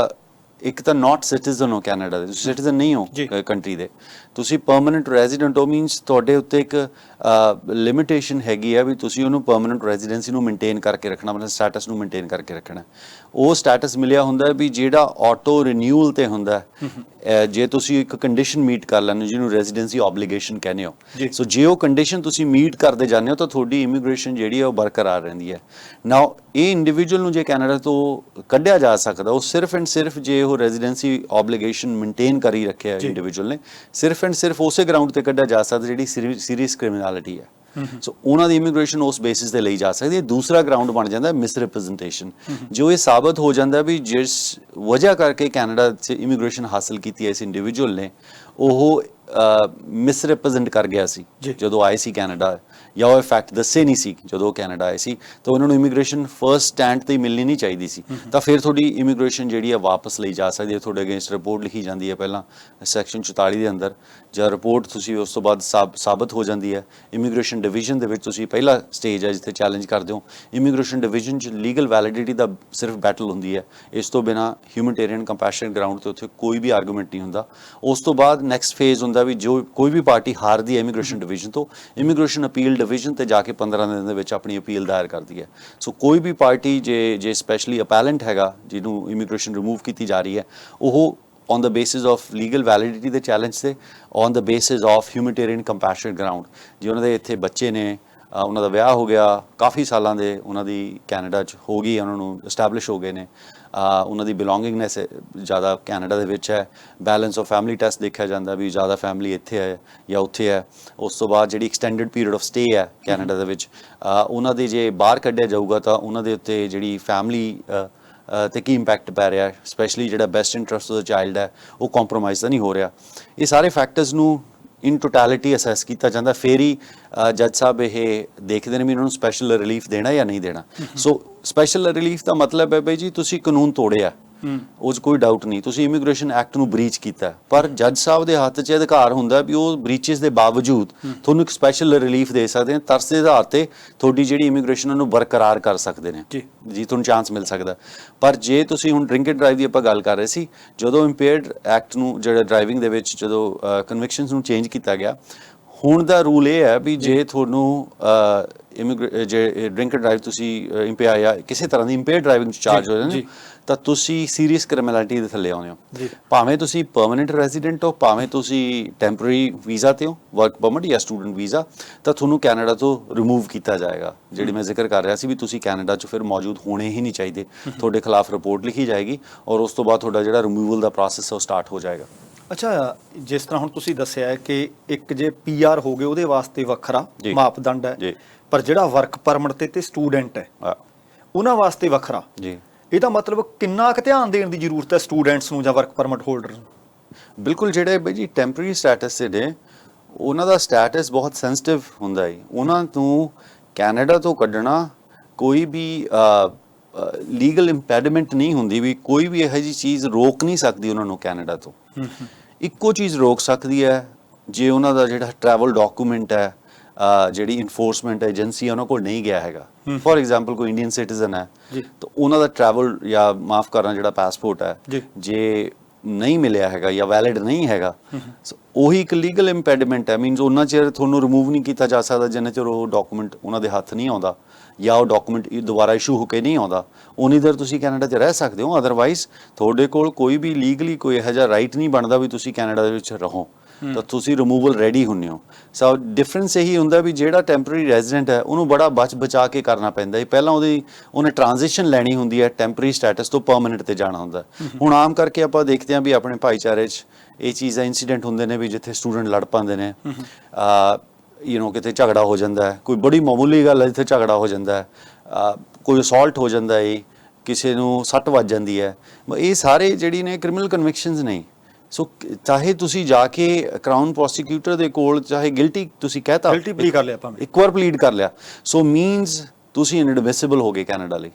ਇੱਕ ਤਾਂ ਨਾਟ ਸਿਟੀਜ਼ਨ ਹੋ ਕੈਨੇਡਾ ਦੇ, ਤੁਸੀਂ ਸਿਟੀਜ਼ਨ ਨਹੀਂ ਹੋ ਕੰਟਰੀ ਦੇ, ਤੁਸੀਂ ਪਰਮਾਨੈਂਟ ਰੈਜ਼ੀਡੈਂਟ ਹੋ। ਮੀਨਸ ਤੁਹਾਡੇ ਉੱਤੇ ਇੱਕ ਲਿਮਿਟੇਸ਼ਨ ਹੈਗੀ ਆ ਵੀ ਤੁਸੀਂ ਉਹਨੂੰ ਪਰਮਾਨੈਂਟ ਰੈਜ਼ੀਡੈਂਸੀ ਨੂੰ ਮੇਨਟੇਨ ਕਰਕੇ ਰੱਖਣਾ, ਮਤਲਬ ਸਟੇਟਸ ਨੂੰ ਮੇਨਟੇਨ ਕਰਕੇ ਰੱਖਣਾ। ਉਹ ਸਟੇਟਸ ਮਿਲਿਆ ਹੁੰਦਾ ਵੀ ਜਿਹੜਾ ਆਟੋ ਰਿਨਿਊਅਲ ਤੇ ਹੁੰਦਾ, ਜੇ ਤੁਸੀਂ ਇੱਕ ਕੰਡੀਸ਼ਨ ਮੀਟ ਕਰ ਲੈਂਦੇ ਜਿਹਨੂੰ ਰੈਜ਼ੀਡੈਂਸੀ ਆਬਲੀਗੇਸ਼ਨ ਕਹਿੰਦੇ ਹੋ। ਸੋ ਜੇ ਉਹ ਕੰਡੀਸ਼ਨ ਤੁਸੀਂ ਮੀਟ ਕਰਦੇ ਜਾਂਦੇ ਹੋ ਤਾਂ ਤੁਹਾਡੀ ਇਮੀਗ੍ਰੇਸ਼ਨ ਜਿਹੜੀ ਹੈ ਉਹ ਬਰਕਰਾਰ ਰਹਿੰਦੀ ਹੈ। ਨਾਓ ਇਹ ਇੰਡੀਵਿਜੂਅਲ ਨੂੰ ਜੇ ਕੈਨੇਡਾ ਤੋਂ ਕੱਢਿਆ ਜਾ ਸਕਦਾ ਉਹ ਸਿਰਫ ਐਂਡ ਸਿਰਫ ਜੇ ਉਹ ਰੈਜ਼ੀਡੈਂਸੀ ਆਬਲੀਗੇਸ਼ਨ ਮੇਨਟੇਨ ਕਰੀ ਰੱਖਿਆ ਇੰਡੀਵਿਜੂਅਲ ਨੇ, ਸਿਰਫ ਐਂਡ ਸਿਰਫ ਉਸੇ ਗਰਾਊਂਡ ਤੇ ਕੱਢਿਆ ਜਾ ਸਕਦਾ ਜਿਹੜੀ ਸੀਰੀਅਸ ਕ੍ਰਿਮੀਨੈਲਿਟੀ ਹੈ। ਸੋ ਉਹਨਾਂ ਦੀ ਇਮੀਗ੍ਰੇਸ਼ਨ ਉਸ ਬੇਸਿਸ ਤੇ ਲਈ ਜਾ ਸਕਦੀ ਹੈ। ਦੂਸਰਾ ਗਰਾਊਂਡ ਬਣ ਜਾਂਦਾ ਮਿਸਰਿਪਰੈਜ਼ੈਂਟੇਸ਼ਨ, ਜੋ ਇਹ ਸਾਬਤ ਹੋ ਜਾਂਦਾ ਵੀ ਜਿਸ ਵਜ੍ਹਾ ਕਰਕੇ ਕੈਨੇਡਾ 'ਚ ਇਮੀਗ੍ਰੇਸ਼ਨ ਹਾਸਲ ਕੀਤੀ ਹੈ ਇਸ ਇੰਡੀਵਿਜੂਅਲ ਨੇ, ਉਹ ਮਿਸਰਿਪਰੈਜ਼ੈਂਟ ਕਰ ਗਿਆ ਸੀ ਜਦੋਂ ਆਏ ਸੀ ਕੈਨੇਡਾ, ਜਾਂ ਉਹ ਇਫੈਕਟ ਦੱਸੇ ਨਹੀਂ ਸੀ ਜਦੋਂ ਉਹ ਕੈਨੇਡਾ ਆਏ ਸੀ, ਤਾਂ ਉਹਨਾਂ ਨੂੰ ਇਮੀਗ੍ਰੇਸ਼ਨ ਫਰਸਟ ਸਟੈਂਡ ਤੇ ਮਿਲਣੀ ਨਹੀਂ ਚਾਹੀਦੀ ਸੀ, ਤਾਂ ਫਿਰ ਤੁਹਾਡੀ ਇਮੀਗ੍ਰੇਸ਼ਨ ਜਿਹੜੀ ਹੈ ਵਾਪਸ ਲਈ ਜਾ ਸਕਦੀ ਹੈ। ਤੁਹਾਡੇ ਅਗੇਂਸਟ ਰਿਪੋਰਟ ਲਿਖੀ ਜਾਂਦੀ ਹੈ ਪਹਿਲਾਂ ਸੈਕਸ਼ਨ 44 ਦੇ ਅੰਦਰ, ਜਾਂ ਰਿਪੋਰਟ ਤੁਸੀਂ ਉਸ ਤੋਂ ਬਾਅਦ ਸਾਬਤ ਹੋ ਜਾਂਦੀ ਹੈ ਇਮੀਗ੍ਰੇਸ਼ਨ ਡਿਵੀਜ਼ਨ ਦੇ ਵਿੱਚ, ਤੁਸੀਂ ਪਹਿਲਾ ਸਟੇਜ ਹੈ ਜਿੱਥੇ ਚੈਲੰਜ ਕਰਦੇ ਹੋ। ਇਮੀਗ੍ਰੇਸ਼ਨ ਡਿਵੀਜ਼ਨ 'ਚ ਲੀਗਲ ਵੈਲਿਡਿਟੀ ਦਾ ਸਿਰਫ ਬੈਟਲ ਹੁੰਦੀ ਹੈ, ਇਸ ਤੋਂ ਬਿਨਾਂ ਹਿਊਮਨਿਟੇਰੀਅਨ ਕੰਪੈਸ਼ਨ ਗਰਾਊਂਡ ਤੇ ਉੱਥੇ ਕੋਈ ਵੀ ਆਰਗੂਮੈਂਟ ਨਹੀਂ ਹੁੰਦਾ। ਉਸ ਤੋਂ ਬਾਅਦ ਨੈਕਸਟ ਫੇਜ਼ ਹੁੰਦਾ ਵੀ ਜੋ ਕੋਈ ਵੀ ਪਾਰਟੀ ਹਾਰਦੀ ਹੈ ਇਮੀਗ੍ਰੇਸ਼ਨ ਡਿਵੀਜ਼ਨ ਤੋਂ, ਇਮੀਗ੍ਰੇਸ਼ਨ ਅਪੀਲ ਡਿਵੀਜ਼ਨ ਤੇ ਜਾ ਕੇ 15 ਦਿਨ ਦੇ ਵਿੱਚ ਆਪਣੀ ਅਪੀਲ ਦਾਇਰ ਕਰਦੀ ਹੈ। ਸੋ ਕੋਈ ਵੀ ਪਾਰਟੀ ਜੇ ਸਪੈਸ਼ਲੀ ਅਪੈਲੈਂਟ ਹੈਗਾ ਜਿਹਨੂੰ ਇਮੀਗ੍ਰੇਸ਼ਨ ਰਿਮੂਵ ਕੀਤੀ ਜਾ ਰਹੀ ਹੈ, ਉਹ on the basis of legal validity ਦੇ ਚੈਲੰਜ ਤੇ on the basis of humanitarian compassion ground, ਜੇ ਉਹਨਾਂ ਦੇ ਇੱਥੇ ਬੱਚੇ ਨੇ, ਉਹਨਾਂ ਦਾ ਵਿਆਹ ਹੋ ਗਿਆ, ਕਾਫੀ ਸਾਲਾਂ ਦੇ ਉਹਨਾਂ ਦੀ ਕੈਨੇਡਾ 'ਚ ਹੋ ਗਈ, ਉਹਨਾਂ ਨੂੰ ਇਸਟੈਬਲਿਸ਼ ਹੋ ਗਏ ਨੇ, ਉਹਨਾਂ ਦੀ ਬਿਲੋਂਗਿੰਗਨੈਸ ਜ਼ਿਆਦਾ ਕੈਨੇਡਾ ਦੇ ਵਿੱਚ ਹੈ, ਬੈਲੈਂਸ ਆਫ ਫੈਮਿਲੀ ਟੈਸਟ ਦੇਖਿਆ ਜਾਂਦਾ ਵੀ ਜ਼ਿਆਦਾ ਫੈਮਿਲੀ ਇੱਥੇ ਹੈ ਜਾਂ ਉੱਥੇ ਹੈ। ਉਸ ਤੋਂ ਬਾਅਦ ਜਿਹੜੀ ਐਕਸਟੈਂਡਡ ਪੀਰੀਅਡ ਆਫ ਸਟੇ ਹੈ ਕੈਨੇਡਾ ਦੇ ਵਿੱਚ, ਉਹਨਾਂ ਦੇ ਜੇ ਬਾਹਰ ਕੱਢਿਆ ਜਾਊਗਾ ਤਾਂ ਉਹਨਾਂ ਦੇ ਉੱਤੇ ਜਿਹੜੀ ਫੈਮਿਲੀ ਤੇ ਕੀ ਇੰਪੈਕਟ ਪੈ ਰਿਹਾ, ਸਪੈਸ਼ਲੀ ਜਿਹੜਾ best interest of the child ਹੈ ਉਹ ਕੰਪਰੋਮਾਈਜ਼ ਤਾਂ ਨਹੀਂ ਹੋ ਰਿਹਾ। ਇਹ ਸਾਰੇ ਫੈਕਟਰਸ ਨੂੰ ਇਨ ਟੋਟੈਲਿਟੀ ਅਸੈਸ ਕੀਤਾ ਜਾਂਦਾ, ਫਿਰ ਹੀ ਜੱਜ ਸਾਹਿਬ ਇਹ ਦੇਖਦੇ ਨੇ ਵੀ ਇਹਨਾਂ ਨੂੰ ਸਪੈਸ਼ਲ ਰਿਲੀਫ ਦੇਣਾ ਜਾਂ ਨਹੀਂ ਦੇਣਾ। ਸੋ ਸਪੈਸ਼ਲ ਰਿਲੀਫ ਦਾ ਮਤਲਬ ਹੈ ਬਈ ਜੀ ਤੁਸੀਂ ਕਾਨੂੰਨ ਤੋੜਿਆ, ਉਹ 'ਚ ਕੋਈ ਡਾਊਟ ਨਹੀਂ, ਤੁਸੀਂ ਇਮੀਗ੍ਰੇਸ਼ਨ ਐਕਟ ਨੂੰ ਬ੍ਰੀਚ ਕੀਤਾ, ਪਰ ਜੱਜ ਸਾਹਿਬ ਦੇ ਹੱਥ 'ਚ ਅਧਿਕਾਰ ਹੁੰਦਾ ਵੀ ਉਹ ਬ੍ਰੀਚਿਸ ਦੇ ਬਾਵਜੂਦ ਤੁਹਾਨੂੰ ਇੱਕ ਸਪੈਸ਼ਲ ਰਿਲੀਫ ਦੇ ਸਕਦੇ ਨੇ, ਤਰਸ ਦੇ ਆਧਾਰ ਤੇ ਤੁਹਾਡੀ ਜਿਹੜੀ ਇਮੀਗ੍ਰੇਸ਼ਨ ਉਹਨੂੰ ਬਰਕਰਾਰ ਕਰ ਸਕਦੇ ਨੇ ਜੀ, ਤੁਹਾਨੂੰ ਚਾਂਸ ਮਿਲ ਸਕਦਾ। ਪਰ ਜੇ ਤੁਸੀਂ ਹੁਣ ਡਰਿੰਕ ਐਂਡ ਡਰਾਈਵ ਦੀ ਆਪਾਂ ਗੱਲ ਕਰ ਰਹੇ ਸੀ, ਜਦੋਂ ਇੰਪੇਅਰਡ ਐਕਟ ਨੂੰ ਜਿਹੜਾ ਡਰਾਈਵਿੰਗ ਦੇ ਵਿੱਚ ਜਦੋਂ ਕਨਵਿਕਸ਼ਨਸ ਨੂੰ ਚੇਂਜ ਕੀਤਾ ਗਿਆ, ਹੁਣ ਦਾ ਰੂਲ ਇਹ ਹੈ ਵੀ ਜੇ ਤੁਹਾਨੂੰ ਜੇ ਡਰਿੰਕ ਐਂਡ ਡਰਾਈਵ ਤੁਸੀਂ ਇੰਪੇਅਰ ਜਾਂ ਕਿਸੇ ਤਰ੍ਹਾਂ ਦੀ ਇੰਪੇਅਰ ਡਰਾਈਵਿੰਗ 'ਚ ਚਾਰਜ ਹੋ ਜਾਂਦੇ ਹੋ, ਤਾਂ ਤੁਸੀਂ ਸੀਰੀਅਸ ਕ੍ਰਿਮੀਨੈਲਿਟੀ ਦੇ ਥੱਲੇ ਆਉਂਦੇ ਹੋ। ਭਾਵੇਂ ਤੁਸੀਂ ਪਰਮਾਨੈਂਟ ਰੈਜ਼ੀਡੈਂਟ ਹੋ, ਭਾਵੇਂ ਤੁਸੀਂ ਟੈਂਪਰੇਰੀ ਵੀਜ਼ਾ ਤੇ ਹੋ, ਵਰਕ ਪਰਮਿਟ ਜਾਂ ਸਟੂਡੈਂਟ ਵੀਜ਼ਾ, ਤਾਂ ਤੁਹਾਨੂੰ ਕੈਨੇਡਾ ਤੋਂ ਰਿਮੂਵ ਕੀਤਾ ਜਾਏਗਾ। ਜਿਹੜੀ ਮੈਂ ਜ਼ਿਕਰ ਕਰ ਰਿਹਾ ਸੀ ਵੀ ਤੁਸੀਂ ਕੈਨੇਡਾ 'ਚ ਫਿਰ ਮੌਜੂਦ ਹੋਣੇ ਹੀ ਨਹੀਂ ਚਾਹੀਦੇ, ਤੁਹਾਡੇ ਖਿਲਾਫ ਰਿਪੋਰਟ ਲਿਖੀ ਜਾਏਗੀ ਔਰ ਉਸ ਤੋਂ ਬਾਅਦ ਤੁਹਾਡਾ ਜਿਹੜਾ ਰਿਮੂਵਲ ਦਾ ਪ੍ਰੋਸੈਸ ਹੈ ਉਹ ਸਟਾਰਟ ਹੋ ਜਾਏਗਾ। ਅੱਛਾ, ਜਿਸ ਤਰ੍ਹਾਂ ਹੁਣ ਤੁਸੀਂ ਦੱਸਿਆ ਹੈ ਕਿ ਇੱਕ ਜੇ PR ਹੋ ਗਏ ਉਹਦੇ ਵਾਸਤੇ ਵੱਖਰਾ ਮਾਪਦੰਡ ਹੈ, ਪਰ ਜਿਹੜਾ ਵਰਕ ਪਰਮਿਟ ਤੇ ਸਟੂਡੈਂਟ ਹੈ ਉਹਨਾਂ ਵਾਸਤੇ ਵੱਖਰਾ। ਜੀ, ਇਹਦਾ ਮਤਲਬ ਕਿੰਨਾ ਕੁ ਧਿਆਨ ਦੇਣ ਦੀ ਜ਼ਰੂਰਤ ਹੈ ਸਟੂਡੈਂਟਸ ਨੂੰ ਜਾਂ ਵਰਕ ਪਰਮਿਟ ਹੋਲਡਰ ਨੂੰ? ਬਿਲਕੁਲ, ਜਿਹੜੇ ਬਈ ਜੀ ਟੈਂਪਰੇਰੀ ਸਟੇਟਸ ਦੇ ਨੇ ਉਹਨਾਂ ਦਾ ਸਟੇਟਸ ਬਹੁਤ ਸੈਂਸਿਟਿਵ ਹੁੰਦਾ ਹੈ, ਉਹਨਾਂ ਨੂੰ ਕੈਨੇਡਾ ਤੋਂ ਕੱਢਣਾ ਕੋਈ ਵੀ ਲੀਗਲ ਇੰਪੈਡੀਮੈਂਟ ਨਹੀਂ ਹੁੰਦੀ, ਵੀ ਕੋਈ ਵੀ ਇਹੋ ਜਿਹੀ ਚੀਜ਼ ਰੋਕ ਨਹੀਂ ਸਕਦੀ ਉਹਨਾਂ ਨੂੰ ਕੈਨੇਡਾ ਤੋਂ। ਇੱਕੋ ਚੀਜ਼ ਰੋਕ ਸਕਦੀ ਹੈ ਜੇ ਉਹਨਾਂ ਦਾ ਜਿਹੜਾ ਟਰੈਵਲ ਡਾਕੂਮੈਂਟ ਹੈ, ਜਿਹੜੀ ਇਨਫੋਰਸਮੈਂਟ ਏਜੰਸੀ ਉਹਨਾਂ ਕੋਲ ਨਹੀਂ ਗਿਆ ਹੈਗਾ। ਫੋਰ ਐਗਜ਼ਾਮਪਲ ਕੋਈ ਇੰਡੀਅਨ ਸਿਟੀਜ਼ਨ ਹੈ ਤਾਂ ਉਹਨਾਂ ਦਾ ਟਰੈਵਲ ਜਾਂ ਮਾਫ ਕਰਨਾ ਜਿਹੜਾ ਪਾਸਪੋਰਟ ਹੈ ਜੇ ਨਹੀਂ ਮਿਲਿਆ ਹੈਗਾ ਜਾਂ ਵੈਲਿਡ ਨਹੀਂ ਹੈਗਾ, ਉਹੀ ਇੱਕ ਲੀਗਲ ਇੰਪੈਡੀਮੈਂਟ ਹੈ। ਮੀਨਸ ਉਹਨਾਂ ਚਿਰ ਤੁਹਾਨੂੰ ਰਿਮੂਵ ਨਹੀਂ ਕੀਤਾ ਜਾ ਸਕਦਾ ਜਿੰਨੇ ਚਿਰ ਉਹ ਡਾਕੂਮੈਂਟ ਉਹਨਾਂ ਦੇ ਹੱਥ ਨਹੀਂ ਆਉਂਦਾ ਜਾਂ ਉਹ ਡਾਕੂਮੈਂਟ ਦੁਬਾਰਾ ਇਸ਼ੂ ਹੋ ਕੇ ਨਹੀਂ ਆਉਂਦਾ, ਉਨੀ ਦੇਰ ਤੁਸੀਂ ਕੈਨੇਡਾ 'ਚ ਰਹਿ ਸਕਦੇ ਹੋ। ਅਦਰਵਾਈਜ਼ ਤੁਹਾਡੇ ਕੋਲ ਕੋਈ ਵੀ ਲੀਗਲੀ ਕੋਈ ਇਹੋ ਜਿਹਾ ਰਾਈਟ ਨਹੀਂ ਬਣਦਾ ਵੀ ਤੁਸੀਂ ਕੈਨੇਡਾ ਦੇ ਵਿੱਚ ਰਹੋ, ਤਾਂ ਤੁਸੀਂ ਰਿਮੂਵਲ ਰੈਡੀ ਹੁੰਦੇ ਹੋ। ਸੋ ਡਿਫਰੈਂਸ ਇਹੀ ਹੁੰਦਾ ਵੀ ਜਿਹੜਾ ਟੈਂਪਰੇਰੀ ਰੈਜ਼ੀਡੈਂਟ ਹੈ ਉਹਨੂੰ ਬੜਾ ਬਚਾ ਕੇ ਕਰਨਾ ਪੈਂਦਾ ਹੈ। ਪਹਿਲਾਂ ਉਹਨੇ ਟ੍ਰਾਂਜੀਸ਼ਨ ਲੈਣੀ ਹੁੰਦੀ ਹੈ, ਟੈਂਪਰੇਰੀ ਸਟੇਟਸ ਤੋਂ ਪਰਮਾਨੈਂਟ ਤੇ ਜਾਣਾ ਹੁੰਦਾ। ਹੁਣ ਆਮ ਕਰਕੇ ਆਪਾਂ ਦੇਖਦੇ ਹਾਂ ਵੀ ਆਪਣੇ ਭਾਈਚਾਰੇ 'ਚ ਇਹ ਚੀਜ਼ਾਂ ਇੰਸੀਡੈਂਟ ਹੁੰਦੇ ਨੇ ਵੀ ਜਿੱਥੇ ਸਟੂਡੈਂਟ ਲੜ ਪਾਉਂਦੇ ਨੇ, ਕਿਤੇ ਝਗੜਾ ਹੋ ਜਾਂਦਾ ਹੈ, ਕੋਈ ਬੜੀ ਮਾਮੂਲੀ ਗੱਲ ਹੈ ਜਿੱਥੇ ਝਗੜਾ ਹੋ ਜਾਂਦਾ ਹੈ, ਕੋਈ ਅਸੌਲਟ ਹੋ ਜਾਂਦਾ ਹੈ, ਕਿਸੇ ਨੂੰ ਸੱਟ ਵੱਜ ਜਾਂਦੀ ਹੈ, ਇਹ ਸਾਰੇ ਜਿਹੜੀ ਨੇ ਕ੍ਰਿਮੀਨਲ ਕਨਵਿਕਸ਼ਨਸ ਨਹੀਂ। ਸੋ ਚਾਹੇ ਤੁਸੀਂ ਜਾ ਕੇ ਕਰਾਊਨ ਪ੍ਰੋਸੀਕਿਊਟਰ ਦੇ ਕੋਲ ਚਾਹੇ ਗਿਲਟੀ ਤੁਸੀਂ ਕਹਿਤਾ, ਗਿਲਟੀ ਪਲੀ ਕਰ ਲਿਆ, ਭਾਵੇਂ ਇੱਕ ਵਾਰ ਪਲੀਡ ਕਰ ਲਿਆ, ਸੋ ਮੀਨਸ ਤੁਸੀਂ ਇਨਐਡਮਿਸਿਬਲ ਹੋ ਗਏ ਕੈਨੇਡਾ ਲਈ।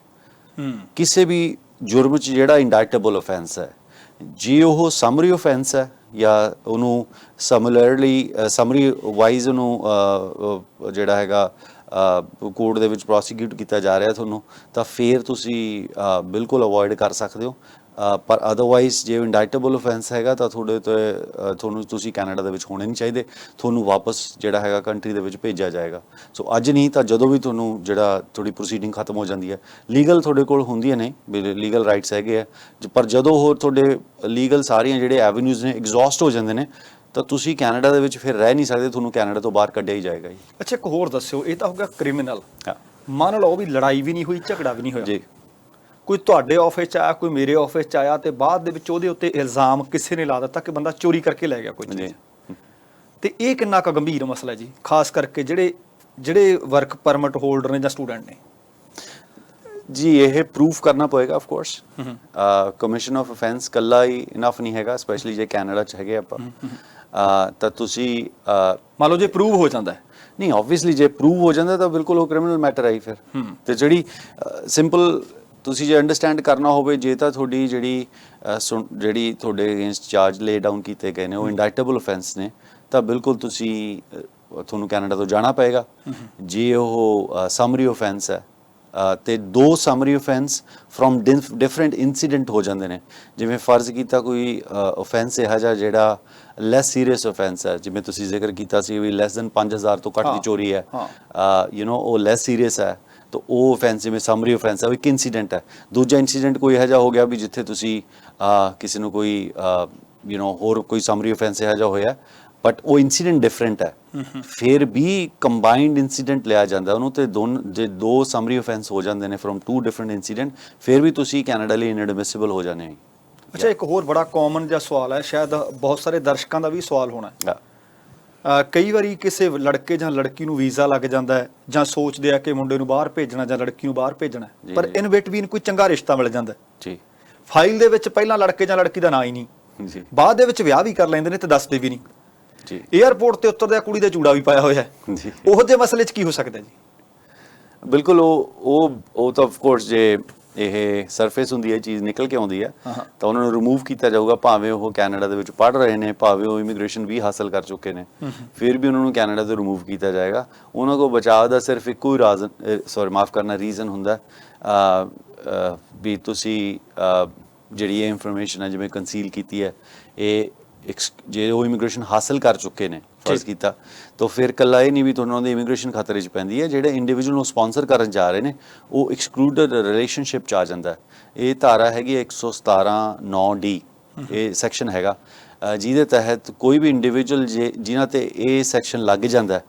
ਕਿਸੇ ਵੀ ਜੁਰਮ 'ਚ ਜਿਹੜਾ ਇੰਡਾਇਟੇਬਲ ਅਫੈਂਸ ਹੈ, ਜੇ ਉਹ ਸਮਰੀ ਅਫੈਂਸ ਹੈ ਜਾਂ ਉਹਨੂੰ ਸਮਰੀ ਵਾਈਜ਼ ਉਹਨੂੰ ਜਿਹੜਾ ਹੈਗਾ ਕੋਰਟ ਦੇ ਵਿੱਚ ਪ੍ਰੋਸੀਕਿਊਟ ਕੀਤਾ ਜਾ ਰਿਹਾ ਤੁਹਾਨੂੰ, ਤਾਂ ਫਿਰ ਤੁਸੀਂ ਬਿਲਕੁਲ ਅਵੋਇਡ ਕਰ ਸਕਦੇ ਹੋ। ਪਰ ਅਦਰਵਾਈਜ਼ ਜੇ ਇੰਡਾਇਟੇਬਲ ਅਫੈਂਸ ਹੈਗਾ ਤਾਂ ਤੁਹਾਨੂੰ ਤੁਸੀਂ ਕੈਨੇਡਾ ਦੇ ਵਿੱਚ ਹੋਣੇ ਨਹੀਂ ਚਾਹੀਦੇ, ਤੁਹਾਨੂੰ ਵਾਪਸ ਜਿਹੜਾ ਹੈਗਾ ਕੰਟਰੀ ਦੇ ਵਿੱਚ ਭੇਜਿਆ ਜਾਏਗਾ। ਸੋ ਅੱਜ ਨਹੀਂ ਤਾਂ ਜਦੋਂ ਵੀ ਤੁਹਾਨੂੰ ਜਿਹੜਾ ਤੁਹਾਡੀ ਪ੍ਰੋਸੀਡਿੰਗ ਖਤਮ ਹੋ ਜਾਂਦੀ ਹੈ, ਲੀਗਲ ਤੁਹਾਡੇ ਕੋਲ ਹੁੰਦੀਆਂ ਨੇ, ਲੀਗਲ ਰਾਈਟਸ ਹੈਗੇ ਆ, ਪਰ ਜਦੋਂ ਹੋਰ ਤੁਹਾਡੇ ਲੀਗਲ ਸਾਰੀਆਂ ਜਿਹੜੇ ਐਵੇਨਿਊਜ਼ ਨੇ ਐਗਜ਼ੌਸਟ ਹੋ ਜਾਂਦੇ ਨੇ ਤਾਂ ਤੁਸੀਂ ਕੈਨੇਡਾ ਦੇ ਵਿੱਚ ਫਿਰ ਰਹਿ ਨਹੀਂ ਸਕਦੇ, ਤੁਹਾਨੂੰ ਕੈਨੇਡਾ ਤੋਂ ਬਾਹਰ ਕੱਢਿਆ ਹੀ ਜਾਏਗਾ ਜੀ। ਅੱਛਾ, ਇੱਕ ਹੋਰ ਦੱਸਿਓ, ਇਹ ਤਾਂ ਹੋ ਗਿਆ ਕ੍ਰਿਮੀਨਲ। ਮੰਨ ਲਓ ਵੀ ਲੜਾਈ ਵੀ ਨਹੀਂ ਹੋਈ, ਝਗੜਾ ਵੀ ਨਹੀਂ ਹੋਇਆ ਜੀ, ਕੋਈ ਤੁਹਾਡੇ ਆਫਿਸ 'ਚ ਆਇਆ, ਕੋਈ ਮੇਰੇ ਆਫਿਸ 'ਚ ਆਇਆ, ਤੇ ਬਾਅਦ ਦੇ ਵਿੱਚ ਉਹਦੇ ਉੱਤੇ ਇਲਜ਼ਾਮ ਕਿਸੇ ਨੇ ਲਾ ਦਿੱਤਾ ਕਿ ਬੰਦਾ ਚੋਰੀ ਕਰਕੇ ਲੈ ਗਿਆ ਕੋਈ ਚੀਜ਼, ਤੇ ਇਹ ਕਿੰਨਾ ਕੁ ਗੰਭੀਰ ਮਸਲਾ ਹੈ ਜੀ, ਖਾਸ ਕਰਕੇ ਜਿਹੜੇ ਵਰਕ ਪਰਮਿਟ ਹੋਲਡਰ ਨੇ ਜਾਂ ਸਟੂਡੈਂਟ ਨੇ? ਜੀ ਇਹ ਪ੍ਰੂਫ ਕਰਨਾ ਪਏਗਾ of course, commission of offence ਇਕੱਲਾ ਹੀ ਇਨਫ ਨਹੀਂ ਹੈਗਾ, ਸਪੈਸ਼ਲੀ ਜੇ ਕੈਨੇਡਾ 'ਚ ਹੈਗੇ ਆਪਾਂ, ਤਾਂ ਤੁਸੀਂ ਮੰਨ ਲਓ ਜੇ ਪ੍ਰੂਵ ਹੋ ਜਾਂਦਾ ਹੈ ਨਹੀਂ ਆਬਵੀਅਸਲੀ ਜੇ ਪ੍ਰੂਵ ਹੋ ਜਾਂਦਾ ਤਾਂ ਬਿਲਕੁਲ ਉਹ ਕ੍ਰਿਮੀਨਲ ਮੈਟਰ ਹੈ ਹੀ ਫਿਰ। ਤੇ ਜਿਹੜੀ ਸਿੰਪਲ ਤੁਸੀਂ ਜੇ ਅੰਡਰਸਟੈਂਡ ਕਰਨਾ ਹੋਵੇ, ਜੇ ਤਾਂ ਤੁਹਾਡੀ ਜਿਹੜੀ ਤੁਹਾਡੇ ਅਗੇਂਸਟ ਚਾਰਜ ਲੇ ਡਾਊਨ ਕੀਤੇ ਗਏ ਨੇ ਉਹ ਇੰਡਾਈਟੇਬਲ ਅਫੈਂਸ ਨੇ, ਤਾਂ ਬਿਲਕੁਲ ਤੁਹਾਨੂੰ ਕੈਨੇਡਾ ਤੋਂ ਜਾਣਾ ਪਏਗਾ। ਜੇ ਉਹ ਸਮਰੀ ਅਫੈਂਸ ਹੈ ਤੇ 2 summary offence from different incident ਹੋ ਜਾਂਦੇ ਨੇ। ਜਿਵੇਂ ਫਰਜ਼ ਕੀਤਾ ਕੋਈ ਅਫੈਂਸ ਇਹੋ ਜਿਹਾ ਜਿਹੜਾ ਲੈਸ ਸੀਰੀਅਸ ਅਫੈਂਸ ਹੈ, ਜਿਵੇਂ ਤੁਸੀਂ ਜ਼ਿਕਰ ਕੀਤਾ ਸੀ ਵੀ ਲੈਸ ਦੈਨ 5000 ਤੋਂ ਘੱਟ ਦੀ ਚੋਰੀ ਹੈ, ਉਹ ਲੈਸ ਸੀਰੀਅਸ ਹੈ, ਤਾਂ ਉਹ ਅਫੈਂਸ ਜਿਵੇਂ ਸਮਰੀ ਅਫੈਂਸ ਹੈ ਉਹ ਇੱਕ ਇਨਸੀਡੈਂਟ ਹੈ। ਦੂਜਾ ਇਨਸੀਡੈਂਟ ਕੋਈ ਇਹੋ ਜਿਹਾ ਹੋ ਗਿਆ ਵੀ ਜਿੱਥੇ ਤੁਸੀਂ ਕਿਸੇ ਨੂੰ ਕੋਈ ਹੋਰ ਕੋਈ ਸਮਰੀ ਅਫੈਂਸ ਇਹੋ ਜਿਹਾ ਹੋਇਆ, ਬਟ ਉਹ ਇਨਸੀਡੈਂਟ ਡਿਫਰੈਂਟ ਹੈ, ਫਿਰ ਵੀ ਕੰਬਾਈਨਡ ਇਨਸੀਡੈਂਟ ਲਿਆ ਜਾਂਦਾ ਉਹਨੂੰ। ਤੇ ਜੇ 2 ਸਮਰੀ ਅਫੈਂਸ ਹੋ ਜਾਂਦੇ ਨੇ ਫਰੋਮ 2 ਡਿਫਰੈਂਟ ਇਨਸੀਡੈਂਟ, ਫਿਰ ਵੀ ਤੁਸੀਂ ਕੈਨੇਡਾ ਲਈ ਇਨਐਡਮਿਸਿਬਲ ਹੋ ਜਾਂਦੇ ਹੋ। ਅੱਛਾ, ਇੱਕ ਹੋਰ ਬੜਾ ਕਾਮਨ ਜਿਹਾ ਸਵਾਲ ਹੈ, ਸ਼ਾਇਦ ਬਹੁਤ ਸਾਰੇ ਦਰਸ਼ਕਾਂ ਦਾ ਵੀ ਸਵਾਲ ਹੋਣਾ ਹੈ। ਕਈ ਵਾਰੀ ਕਿਸੇ ਲੜਕੇ ਜਾਂ ਲੜਕੀ ਨੂੰ ਵੀਜ਼ਾ ਲੱਗ ਜਾਂਦਾ ਹੈ, ਜਾਂ ਸੋਚਦੇ ਆ ਕਿ ਮੁੰਡੇ ਨੂੰ ਬਾਹਰ ਭੇਜਣਾ ਜਾਂ ਲੜਕੀ ਨੂੰ ਬਾਹਰ ਭੇਜਣਾ, ਪਰ ਇਨ ਬਿਟਵੀਨ ਕੋਈ ਚੰਗਾ ਰਿਸ਼ਤਾ ਮਿਲ ਜਾਂਦਾ ਜੀ। ਫਾਈਲ ਦੇ ਵਿੱਚ ਪਹਿਲਾਂ ਲੜਕੇ ਜਾਂ ਲੜਕੀ ਦਾ ਨਾਂ ਹੀ ਨਹੀਂ ਜੀ, ਬਾਅਦ ਦੇ ਵਿੱਚ ਵਿਆਹ ਵੀ ਕਰ ਲੈਂਦੇ ਨੇ ਤੇ ਦੱਸਦੇ ਵੀ ਨਹੀਂ ਜੀ। ਏਅਰਪੋਰਟ ਤੇ ਉਤਰਦਿਆਂ ਕੁੜੀ ਦਾ ਚੂੜਾ ਵੀ ਪਾਇਆ ਹੋਇਆ ਹੈ ਜੀ। ਉਹੋ ਜਿਹੇ ਮਸਲੇ 'ਚ ਕੀ ਹੋ ਸਕਦਾ ਜੀ? ਬਿਲਕੁਲ ਉਹ ਤਾਂ ਆਫ ਕੋਰਸ ਜੇ ਇਹ ਸਰਫੇਸ ਹੁੰਦੀ ਹੈ, ਚੀਜ਼ ਨਿਕਲ ਕੇ ਆਉਂਦੀ ਹੈ, ਤਾਂ ਉਹਨਾਂ ਨੂੰ ਰਿਮੂਵ ਕੀਤਾ ਜਾਊਗਾ। ਭਾਵੇਂ ਉਹ ਕੈਨੇਡਾ ਦੇ ਵਿੱਚ ਪੜ੍ਹ ਰਹੇ ਨੇ, ਭਾਵੇਂ ਉਹ ਇਮੀਗ੍ਰੇਸ਼ਨ ਵੀ ਹਾਸਲ ਕਰ ਚੁੱਕੇ ਨੇ, ਫਿਰ ਵੀ ਉਹਨਾਂ ਨੂੰ ਕੈਨੇਡਾ ਤੋਂ ਰਿਮੂਵ ਕੀਤਾ ਜਾਏਗਾ। ਉਹਨਾਂ ਕੋਲ ਬਚਾਅ ਦਾ ਸਿਰਫ ਇੱਕੋ ਹੀ ਰੀਜ਼ਨ ਹੁੰਦਾ ਵੀ ਤੁਸੀਂ ਜਿਹੜੀ ਇਹ ਇਨਫੋਰਮੇਸ਼ਨ ਹੈ ਜਿਵੇਂ ਕੰਸੀਲ ਕੀਤੀ ਹੈ, ਇਹ ਜੇ ਉਹ ਇਮੀਗ੍ਰੇਸ਼ਨ ਹਾਸਲ ਕਰ ਚੁੱਕੇ ਨੇ ਫਰਜ਼ ਕੀਤਾ, ਤਾਂ ਫਿਰ ਇਕੱਲਾ ਇਹ ਨਹੀਂ ਵੀ ਤੁਹਾਨੂੰ ਉਹਦੀ ਇਮੀਗ੍ਰੇਸ਼ਨ ਖਤਰੇ 'ਚ ਪੈਂਦੀ ਹੈ। ਜਿਹੜੇ ਇੰਡੀਵਿਜੂਅਲ ਨੂੰ ਸਪਾਂਸਰ ਕਰਨ ਜਾ ਰਹੇ ਨੇ ਉਹ ਐਕਸਕਲੂਡਡ ਰਿਲੇਸ਼ਨਸ਼ਿਪ 'ਚ ਆ ਜਾਂਦਾ। ਇਹ ਧਾਰਾ ਹੈਗੀ 117(9)D, ਇਹ ਸੈਕਸ਼ਨ ਹੈਗਾ, ਜਿਹਦੇ ਤਹਿਤ ਕੋਈ ਵੀ ਇੰਡੀਵਿਜੂਅਲ ਜਿਨ੍ਹਾਂ ਤੇ ਇਹ ਸੈਕਸ਼ਨ ਲੱਗ ਜਾਂਦਾ,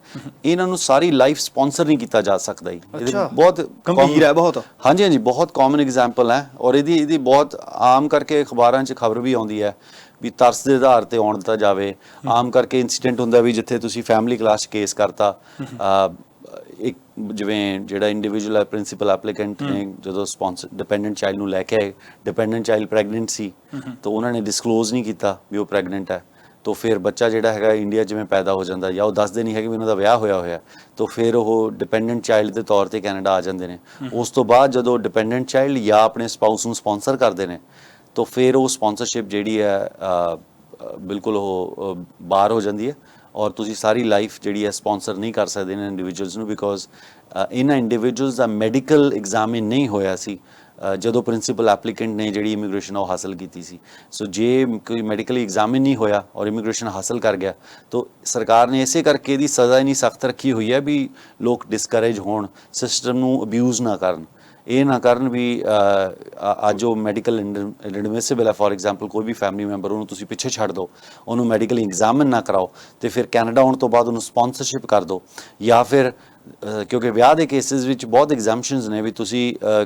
ਇਹਨਾਂ ਨੂੰ ਸਾਰੀ ਲਾਈਫ ਸਪਾਂਸਰ ਨਹੀਂ ਕੀਤਾ ਜਾ ਸਕਦਾ ਜੀ। ਬਹੁਤ ਗੰਭੀਰ ਹੈ, ਬਹੁਤ। ਹਾਂਜੀ, ਬਹੁਤ ਕਾਮਨ ਐਗਜ਼ਾਮਪਲ ਹੈ, ਔਰ ਇਹਦੀ ਬਹੁਤ ਆਮ ਕਰਕੇ ਅਖਬਾਰਾਂ 'ਚ ਖਬਰ ਵੀ ਆਉਂਦੀ ਹੈ ਵੀ ਤਰਸ ਦੇ ਆਧਾਰ ਤੇ ਆਉਣ ਦਿੱਤਾ ਜਾਵੇ। ਆਮ ਕਰਕੇ ਇੰਸੀਡੈਂਟ ਹੁੰਦਾ ਵੀ ਜਿੱਥੇ ਤੁਸੀਂ ਫੈਮਿਲੀ ਕਲਾਸ ਕੇਸ ਕਰਤਾ, ਇੱਕ ਜਿਵੇਂ ਜਿਹੜਾ ਇੰਡੀਵਿਜੂਅਲ ਹੈ ਪ੍ਰਿੰਸੀਪਲ ਐਪਲੀਕੈਂਟ ਨੇ ਜਦੋਂ ਸਪਾਂਸਰ ਡਿਪੈਂਡੈਂਟ ਚਾਈਲਡ ਨੂੰ ਲੈ ਕੇ ਆਏ, ਡਿਪੈਂਡੈਂਟ ਚਾਈਲਡ ਪ੍ਰੈਗਨੈਂਟ ਸੀ, ਤਾਂ ਉਹਨਾਂ ਨੇ ਡਿਸਕਲੋਜ਼ ਨਹੀਂ ਕੀਤਾ ਵੀ ਉਹ ਪ੍ਰੈਗਨੈਂਟ ਹੈ, ਤਾਂ ਫਿਰ ਬੱਚਾ ਜਿਹੜਾ ਹੈਗਾ ਇੰਡੀਆ ਜਿਵੇਂ ਪੈਦਾ ਹੋ ਜਾਂਦਾ, ਜਾਂ ਉਹ ਦੱਸਦੇ ਨਹੀਂ ਹੈਗੇ ਵੀ ਉਹਨਾਂ ਦਾ ਵਿਆਹ ਹੋਇਆ, ਤਾਂ ਫਿਰ ਉਹ ਡਿਪੈਂਡੈਂਟ ਚਾਈਲਡ ਦੇ ਤੌਰ ਤੇ ਕੈਨੇਡਾ ਆ ਜਾਂਦੇ ਨੇ। ਉਸ ਤੋਂ ਬਾਅਦ ਜਦੋਂ ਡਿਪੈਂਡੈਂਟ ਚਾਈਲਡ ਜਾਂ ਆਪਣੇ ਸਪਾਊਸ ਨੂੰ ਸਪਾਂਸਰ ਕਰਦੇ ਨੇ, ਤਾਂ ਫਿਰ ਉਹ ਸਪਾਂਸਰਸ਼ਿਪ ਜਿਹੜੀ ਹੈ ਬਿਲਕੁਲ ਉਹ ਬਾਹਰ ਹੋ ਜਾਂਦੀ ਹੈ, ਔਰ ਤੁਸੀਂ ਸਾਰੀ ਲਾਈਫ ਜਿਹੜੀ ਹੈ ਸਪਾਂਸਰ ਨਹੀਂ ਕਰ ਸਕਦੇ ਇਹਨਾਂ ਇੰਡੀਵਿਜੂਅਲਸ ਨੂੰ, ਬਿਕੋਜ਼ ਇਹਨਾਂ ਇੰਡੀਵਿਜੂਅਲਸ ਦਾ ਮੈਡੀਕਲ ਐਗਜ਼ਾਮਿਨ ਨਹੀਂ ਹੋਇਆ ਸੀ ਜਦੋਂ ਪ੍ਰਿੰਸੀਪਲ ਐਪਲੀਕੈਂਟ ਨੇ ਜਿਹੜੀ ਇਮੀਗ੍ਰੇਸ਼ਨ ਉਹ ਹਾਸਲ ਕੀਤੀ ਸੀ। ਸੋ ਜੇ ਕੋਈ ਮੈਡੀਕਲੀ ਐਗਜ਼ਾਮਿਨ ਨਹੀਂ ਹੋਇਆ ਔਰ ਇਮੀਗ੍ਰੇਸ਼ਨ ਹਾਸਲ ਕਰ ਗਿਆ, ਤਾਂ ਸਰਕਾਰ ਨੇ ਇਸੇ ਕਰਕੇ ਇਹਦੀ ਸਜ਼ਾ ਇੰਨੀ ਸਖਤ ਰੱਖੀ ਹੋਈ ਹੈ ਵੀ ਲੋਕ ਡਿਸਕਰੇਜ ਹੋਣ, ਸਿਸਟਮ ਨੂੰ ਅਬਿਊਜ਼ ਨਾ ਕਰਨ, ਇਹ ਨਾ ਕਰਨ ਵੀ ਅੱਜ ਉਹ ਮੈਡੀਕਲ ਇਨਐਡਮਿਸਿਬਲ ਹੈ। ਫੋਰ ਐਗਜ਼ਾਮਪਲ ਕੋਈ ਵੀ ਫੈਮਿਲੀ ਮੈਂਬਰ ਉਹਨੂੰ ਤੁਸੀਂ ਪਿੱਛੇ ਛੱਡ ਦਿਓ, ਉਹਨੂੰ ਮੈਡੀਕਲੀ ਐਗਜ਼ਾਮਿਨ ਨਾ ਕਰਾਓ, ਤੇ ਫਿਰ ਕੈਨੇਡਾ ਆਉਣ ਤੋਂ ਬਾਅਦ ਉਹਨੂੰ ਸਪਾਂਸਰਸ਼ਿਪ ਕਰ ਦਿਓ, ਜਾਂ ਫਿਰ ਕਿਉਂਕਿ ਵਿਆਹ ਦੇ ਕੇਸਿਸ ਵਿੱਚ ਬਹੁਤ ਐਗਜ਼ੈਂਪਸ਼ਨਸ ਨੇ ਵੀ ਤੁਸੀਂ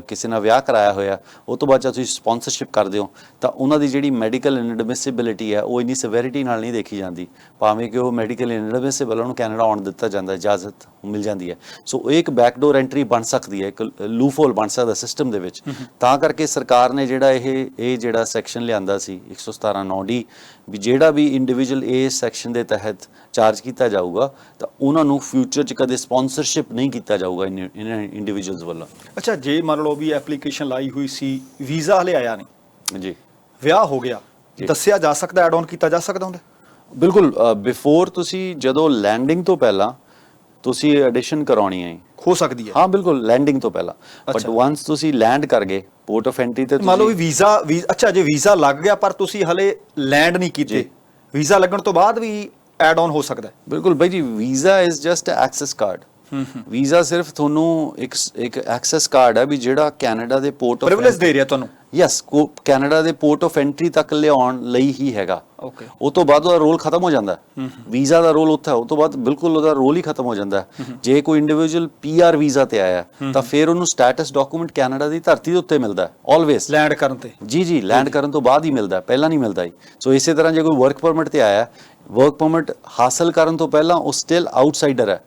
ਕਿਸੇ ਨਾਲ ਵਿਆਹ ਕਰਾਇਆ ਹੋਇਆ, ਉਹ ਤੋਂ ਬਾਅਦ ਜਦ ਤੁਸੀਂ ਸਪਾਂਸਰਸ਼ਿਪ ਕਰਦੇ ਹੋ ਤਾਂ ਉਹਨਾਂ ਦੀ ਜਿਹੜੀ ਮੈਡੀਕਲ ਇਨਐਡਮਿਸਿਬਿਲਿਟੀ ਹੈ ਉਹ ਇੰਨੀ ਸਿਵੈਰਿਟੀ ਨਾਲ ਨਹੀਂ ਦੇਖੀ ਜਾਂਦੀ, ਭਾਵੇਂ ਕਿ ਉਹ ਮੈਡੀਕਲ ਇਨਐਡਮਿਸਿਬਲ ਉਹਨੂੰ ਕੈਨੇਡਾ ਆਉਣ ਦਿੱਤਾ ਜਾਂਦਾ, ਇਜਾਜ਼ਤ ਮਿਲ ਜਾਂਦੀ ਹੈ। ਸੋ ਇਹ ਇੱਕ ਬੈਕਡੋਰ ਐਂਟਰੀ ਬਣ ਸਕਦੀ ਹੈ, ਇੱਕ ਲੂਫਹੋਲ ਬਣ ਸਕਦਾ ਸਿਸਟਮ ਦੇ ਵਿੱਚ। ਤਾਂ ਕਰਕੇ ਸਰਕਾਰ ਨੇ ਜਿਹੜਾ ਇਹ ਜਿਹੜਾ ਸੈਕਸ਼ਨ ਲਿਆਂਦਾ ਸੀ 117(9)D, ਵੀ ਜਿਹੜਾ ਵੀ ਇੰਡੀਵਿਜੂਅਲ ਇਸ ਸੈਕਸ਼ਨ ਦੇ ਤਹਿਤ ਚਾਰਜ ਕੀਤਾ ਜਾਊਗਾ ਤਾਂ ਉਹਨਾਂ ਨੂੰ ਫਿਊਚਰ 'ਚ ਕਦੇ ਸਪਾਂਸਰਸ਼ਿਪ ਨਹੀਂ ਕੀਤਾ ਜਾਊਗਾ ਇਹਨਾਂ ਇੰਡੀਵਿਜੂਅਲਸ ਵੱਲੋਂ। ਅੱਛਾ, ਜੇ ਮੰਨ ਲਓ ਵੀ ਐਪਲੀਕੇਸ਼ਨ ਲਾਈ ਹੋਈ ਸੀ, ਵੀਜ਼ਾ ਹਲੇ ਆਇਆ ਨਹੀਂ ਜੀ, ਵਿਆਹ ਹੋ ਗਿਆ, ਦੱਸਿਆ ਜਾ ਸਕਦਾ, ਐਡ ਆਨ ਕੀਤਾ ਜਾ ਸਕਦਾ ਹੁੰਦਾ? ਬਿਲਕੁਲ, ਬਿਫੋਰ ਤੁਸੀਂ ਜਦੋਂ ਲੈਂਡਿੰਗ ਤੋਂ ਪਹਿਲਾਂ ਤੁਸੀਂ ਐਡੀਸ਼ਨ ਕਰਾਉਣੀ ਹੈ, ਹੋ ਸਕਦੀ ਹੈ। ਹਾਂ ਬਿਲਕੁਲ, ਲੈਂਡਿੰਗ ਤੋਂ ਪਹਿਲਾਂ, ਬਟ ਵਾਂਸ ਤੁਸੀਂ ਲੈਂਡ ਕਰ ਗਏ ਪੋਰਟ ਆਫ ਐਂਟਰੀ ਤੇ ਮੰਨ ਲਓ ਵੀ ਵੀਜ਼ਾ ਅੱਛਾ, ਜੇ ਵੀਜ਼ਾ ਲੱਗ ਗਿਆ ਪਰ ਤੁਸੀਂ ਹਲੇ ਲੈਂਡ ਨਹੀਂ ਕੀਤੇ, ਵੀਜ਼ਾ ਲੱਗਣ ਤੋਂ ਬਾਅਦ ਵੀ ਐਡ ਆਨ ਹੋ ਸਕਦਾ ਹੈ? ਬਿਲਕੁਲ ਬਾਈ ਜੀ, visa is just access card. Visa ਸਿਰਫ ਤੁਹਾਨੂੰ ਇੱਕ ਐਕਸੈਸ ਕਾਰਡ ਹੈ ਵੀ ਜਿਹੜਾ ਕੈਨੇਡਾ ਦੇ ਪੋਰਟ ਆਫ ਪ੍ਰਿਵਿਲੇਜ ਦੇ ਰਿਹਾ ਤੁਹਾਨੂੰ। ਯੈਸ, ਕੈਨੇਡਾ ਦੇ ਪੋਰਟ ਆਫ ਐਂਟਰੀ ਤੱਕ ਲਿਆਉਣ ਲਈ ਹੀ ਹੈਗਾ। ਓਕੇ, ਉਹ ਤੋਂ ਬਾਅਦ ਉਹਦਾ ਰੋਲ ਖਤਮ ਹੋ ਜਾਂਦਾ। ਵੀਜ਼ਾ ਦਾ ਰੋਲ ਉੱਥੇ, ਉਹ ਤੋਂ ਬਾਅਦ ਬਿਲਕੁਲ ਉਹਦਾ ਰੋਲ ਹੀ ਖਤਮ ਹੋ ਜਾਂਦਾ। ਜੇ ਕੋਈ ਇੰਡੀਵਿਜੂਅਲ PR ਵੀਜ਼ਾ ਤੇ ਆਇਆ ਤਾਂ ਫਿਰ ਉਹਨੂੰ ਸਟੇਟਸ ਡਾਕੂਮੈਂਟ ਕੈਨੇਡਾ ਦੀ ਧਰਤੀ ਦੇ ਉੱਤੇ ਮਿਲਦਾ ਆਲਵੇਸ, ਲੈਂਡ ਕਰਨ ਤੇ। ਜੀ, ਲੈਂਡ ਕਰਨ ਤੋਂ ਬਾਅਦ ਹੀ ਮਿਲਦਾ, ਪਹਿਲਾਂ ਨਹੀਂ ਮਿਲਦਾ ਹੀ। ਸੋ ਇਸੇ ਤਰ੍ਹਾਂ ਜੇ ਕੋਈ ਵਰਕ ਪਰਮਿਟ ਤੇ ਆਇਆ, ਵਰਕ ਪਰਮਿਟ ਹਾਸਲ ਕਰਨ ਤੋਂ ਪਹਿਲਾਂ ਉਹ ਸਟਿਲ ਆਊਟਸਾਈਡਰ ਹੈ,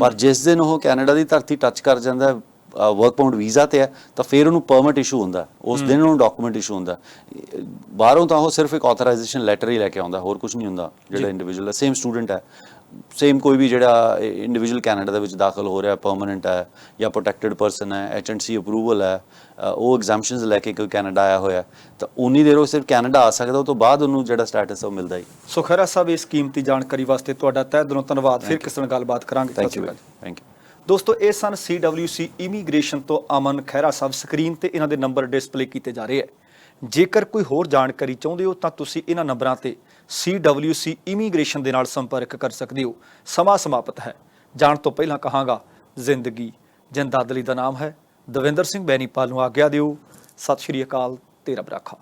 ਪਰ ਜਿਸ ਦਿਨ ਉਹ ਕੈਨੇਡਾ ਦੀ ਧਰਤੀ ਟੱਚ ਕਰ ਜਾਂਦਾ, ਵਰਕ ਪਰਮਿਟ ਵੀਜ਼ਾ ਤੇ ਹੈ, ਤਾਂ ਫਿਰ ਉਹਨੂੰ ਪਰਮਿਟ ਇਸ਼ੂ ਹੁੰਦਾ, ਉਸ ਦਿਨ ਉਹਨੂੰ ਡਾਕੂਮੈਂਟ ਇਸ਼ੂ ਹੁੰਦਾ। ਬਾਹਰੋਂ ਤਾਂ ਉਹ ਸਿਰਫ ਇੱਕ ਆਥੋਰਾਈਜੇਸ਼ਨ ਲੈਟਰ ਹੀ ਲੈ ਕੇ ਆਉਂਦਾ, ਹੋਰ ਕੁਝ ਨਹੀਂ ਹੁੰਦਾ। ਜਿਹੜਾ ਇੰਡੀਵਿਜੂਅਲ ਹੈ, ਸੇਮ ਸਟੂਡੈਂਟ ਹੈ, ਸੇਮ ਕੋਈ ਵੀ ਜਿਹੜਾ ਇੰਡੀਵਿਜੂਅਲ ਕੈਨੇਡਾ ਦੇ ਵਿੱਚ ਦਾਖਲ ਹੋ ਰਿਹਾ, ਪਰਮਨੈਂਟ ਹੈ ਜਾਂ ਪ੍ਰੋਟੈਕਟਡ ਪਰਸਨ ਹੈ, H&C ਅਪਰੂਵਲ ਹੈ, ਉਹ ਐਗਜ਼ੈਂਪਸ਼ਨਸ ਲੈ ਕੇ ਕੋਈ ਕੈਨੇਡਾ ਆਇਆ ਹੋਇਆ, ਤਾਂ ਉਨੀ ਦੇਰ ਉਹ ਸਿਰਫ ਕੈਨੇਡਾ ਆ ਸਕਦਾ, ਉਹ ਤੋਂ ਬਾਅਦ ਉਹਨੂੰ ਜਿਹੜਾ ਸਟੇਟਸ ਉਹ ਮਿਲਦਾ ਹੀ। ਸੋ ਖਹਿਰਾ ਸਾਹਿਬ, ਇਸ ਕੀਮਤੀ ਜਾਣਕਾਰੀ ਵਾਸਤੇ ਤੁਹਾਡਾ ਤਹਿ ਦਿਲੋਂ ਧੰਨਵਾਦ। ਫਿਰ ਕਿਸੇ ਨਾਲ ਗੱਲਬਾਤ ਕਰਾਂਗੇ। Thank you. ਥੈਂਕ ਯੂ ਦੋਸਤੋ, ਇਹ ਸਨ CWC ਇਮੀਗ੍ਰੇਸ਼ਨ ਤੋਂ ਅਮਨ ਖਹਿਰਾ ਸਾਹਿਬ। ਸਕਰੀਨ ਤੇ ਇਹਨਾਂ ਦੇ ਨੰਬਰ ਡਿਸਪਲੇ ਕੀਤੇ ਜਾ ਰਹੇ ਹੈ। ਜੇਕਰ ਕੋਈ ਹੋਰ ਜਾਣਕਾਰੀ ਚਾਹੁੰਦੇ ਹੋ ਤਾਂ ਤੁਸੀਂ ਇਹਨਾਂ ਨੰਬਰਾਂ ਤੇ CWC ਇਮੀਗ੍ਰੇਸ਼ਨ ਦੇ ਨਾਲ ਸੰਪਰਕ ਕਰ ਸਕਦੇ ਹੋ। ਸਮਾਂ ਸਮਾਪਤ ਹੈ। ਜਾਣ ਤੋਂ ਪਹਿਲਾਂ ਕਹਾਂਗਾ, ਜ਼ਿੰਦਗੀ ਜਿੰਦਾਦਲੀ ਦਾ ਨਾਮ ਹੈ। ਦਵਿੰਦਰ ਸਿੰਘ ਬੈਨੀਪਾਲ ਨੂੰ ਆਗਿਆ ਦਿਓ। ਸਤਿ ਸ਼੍ਰੀ ਅਕਾਲ। ਤੇਰਾ ਬਰਾਖਾ।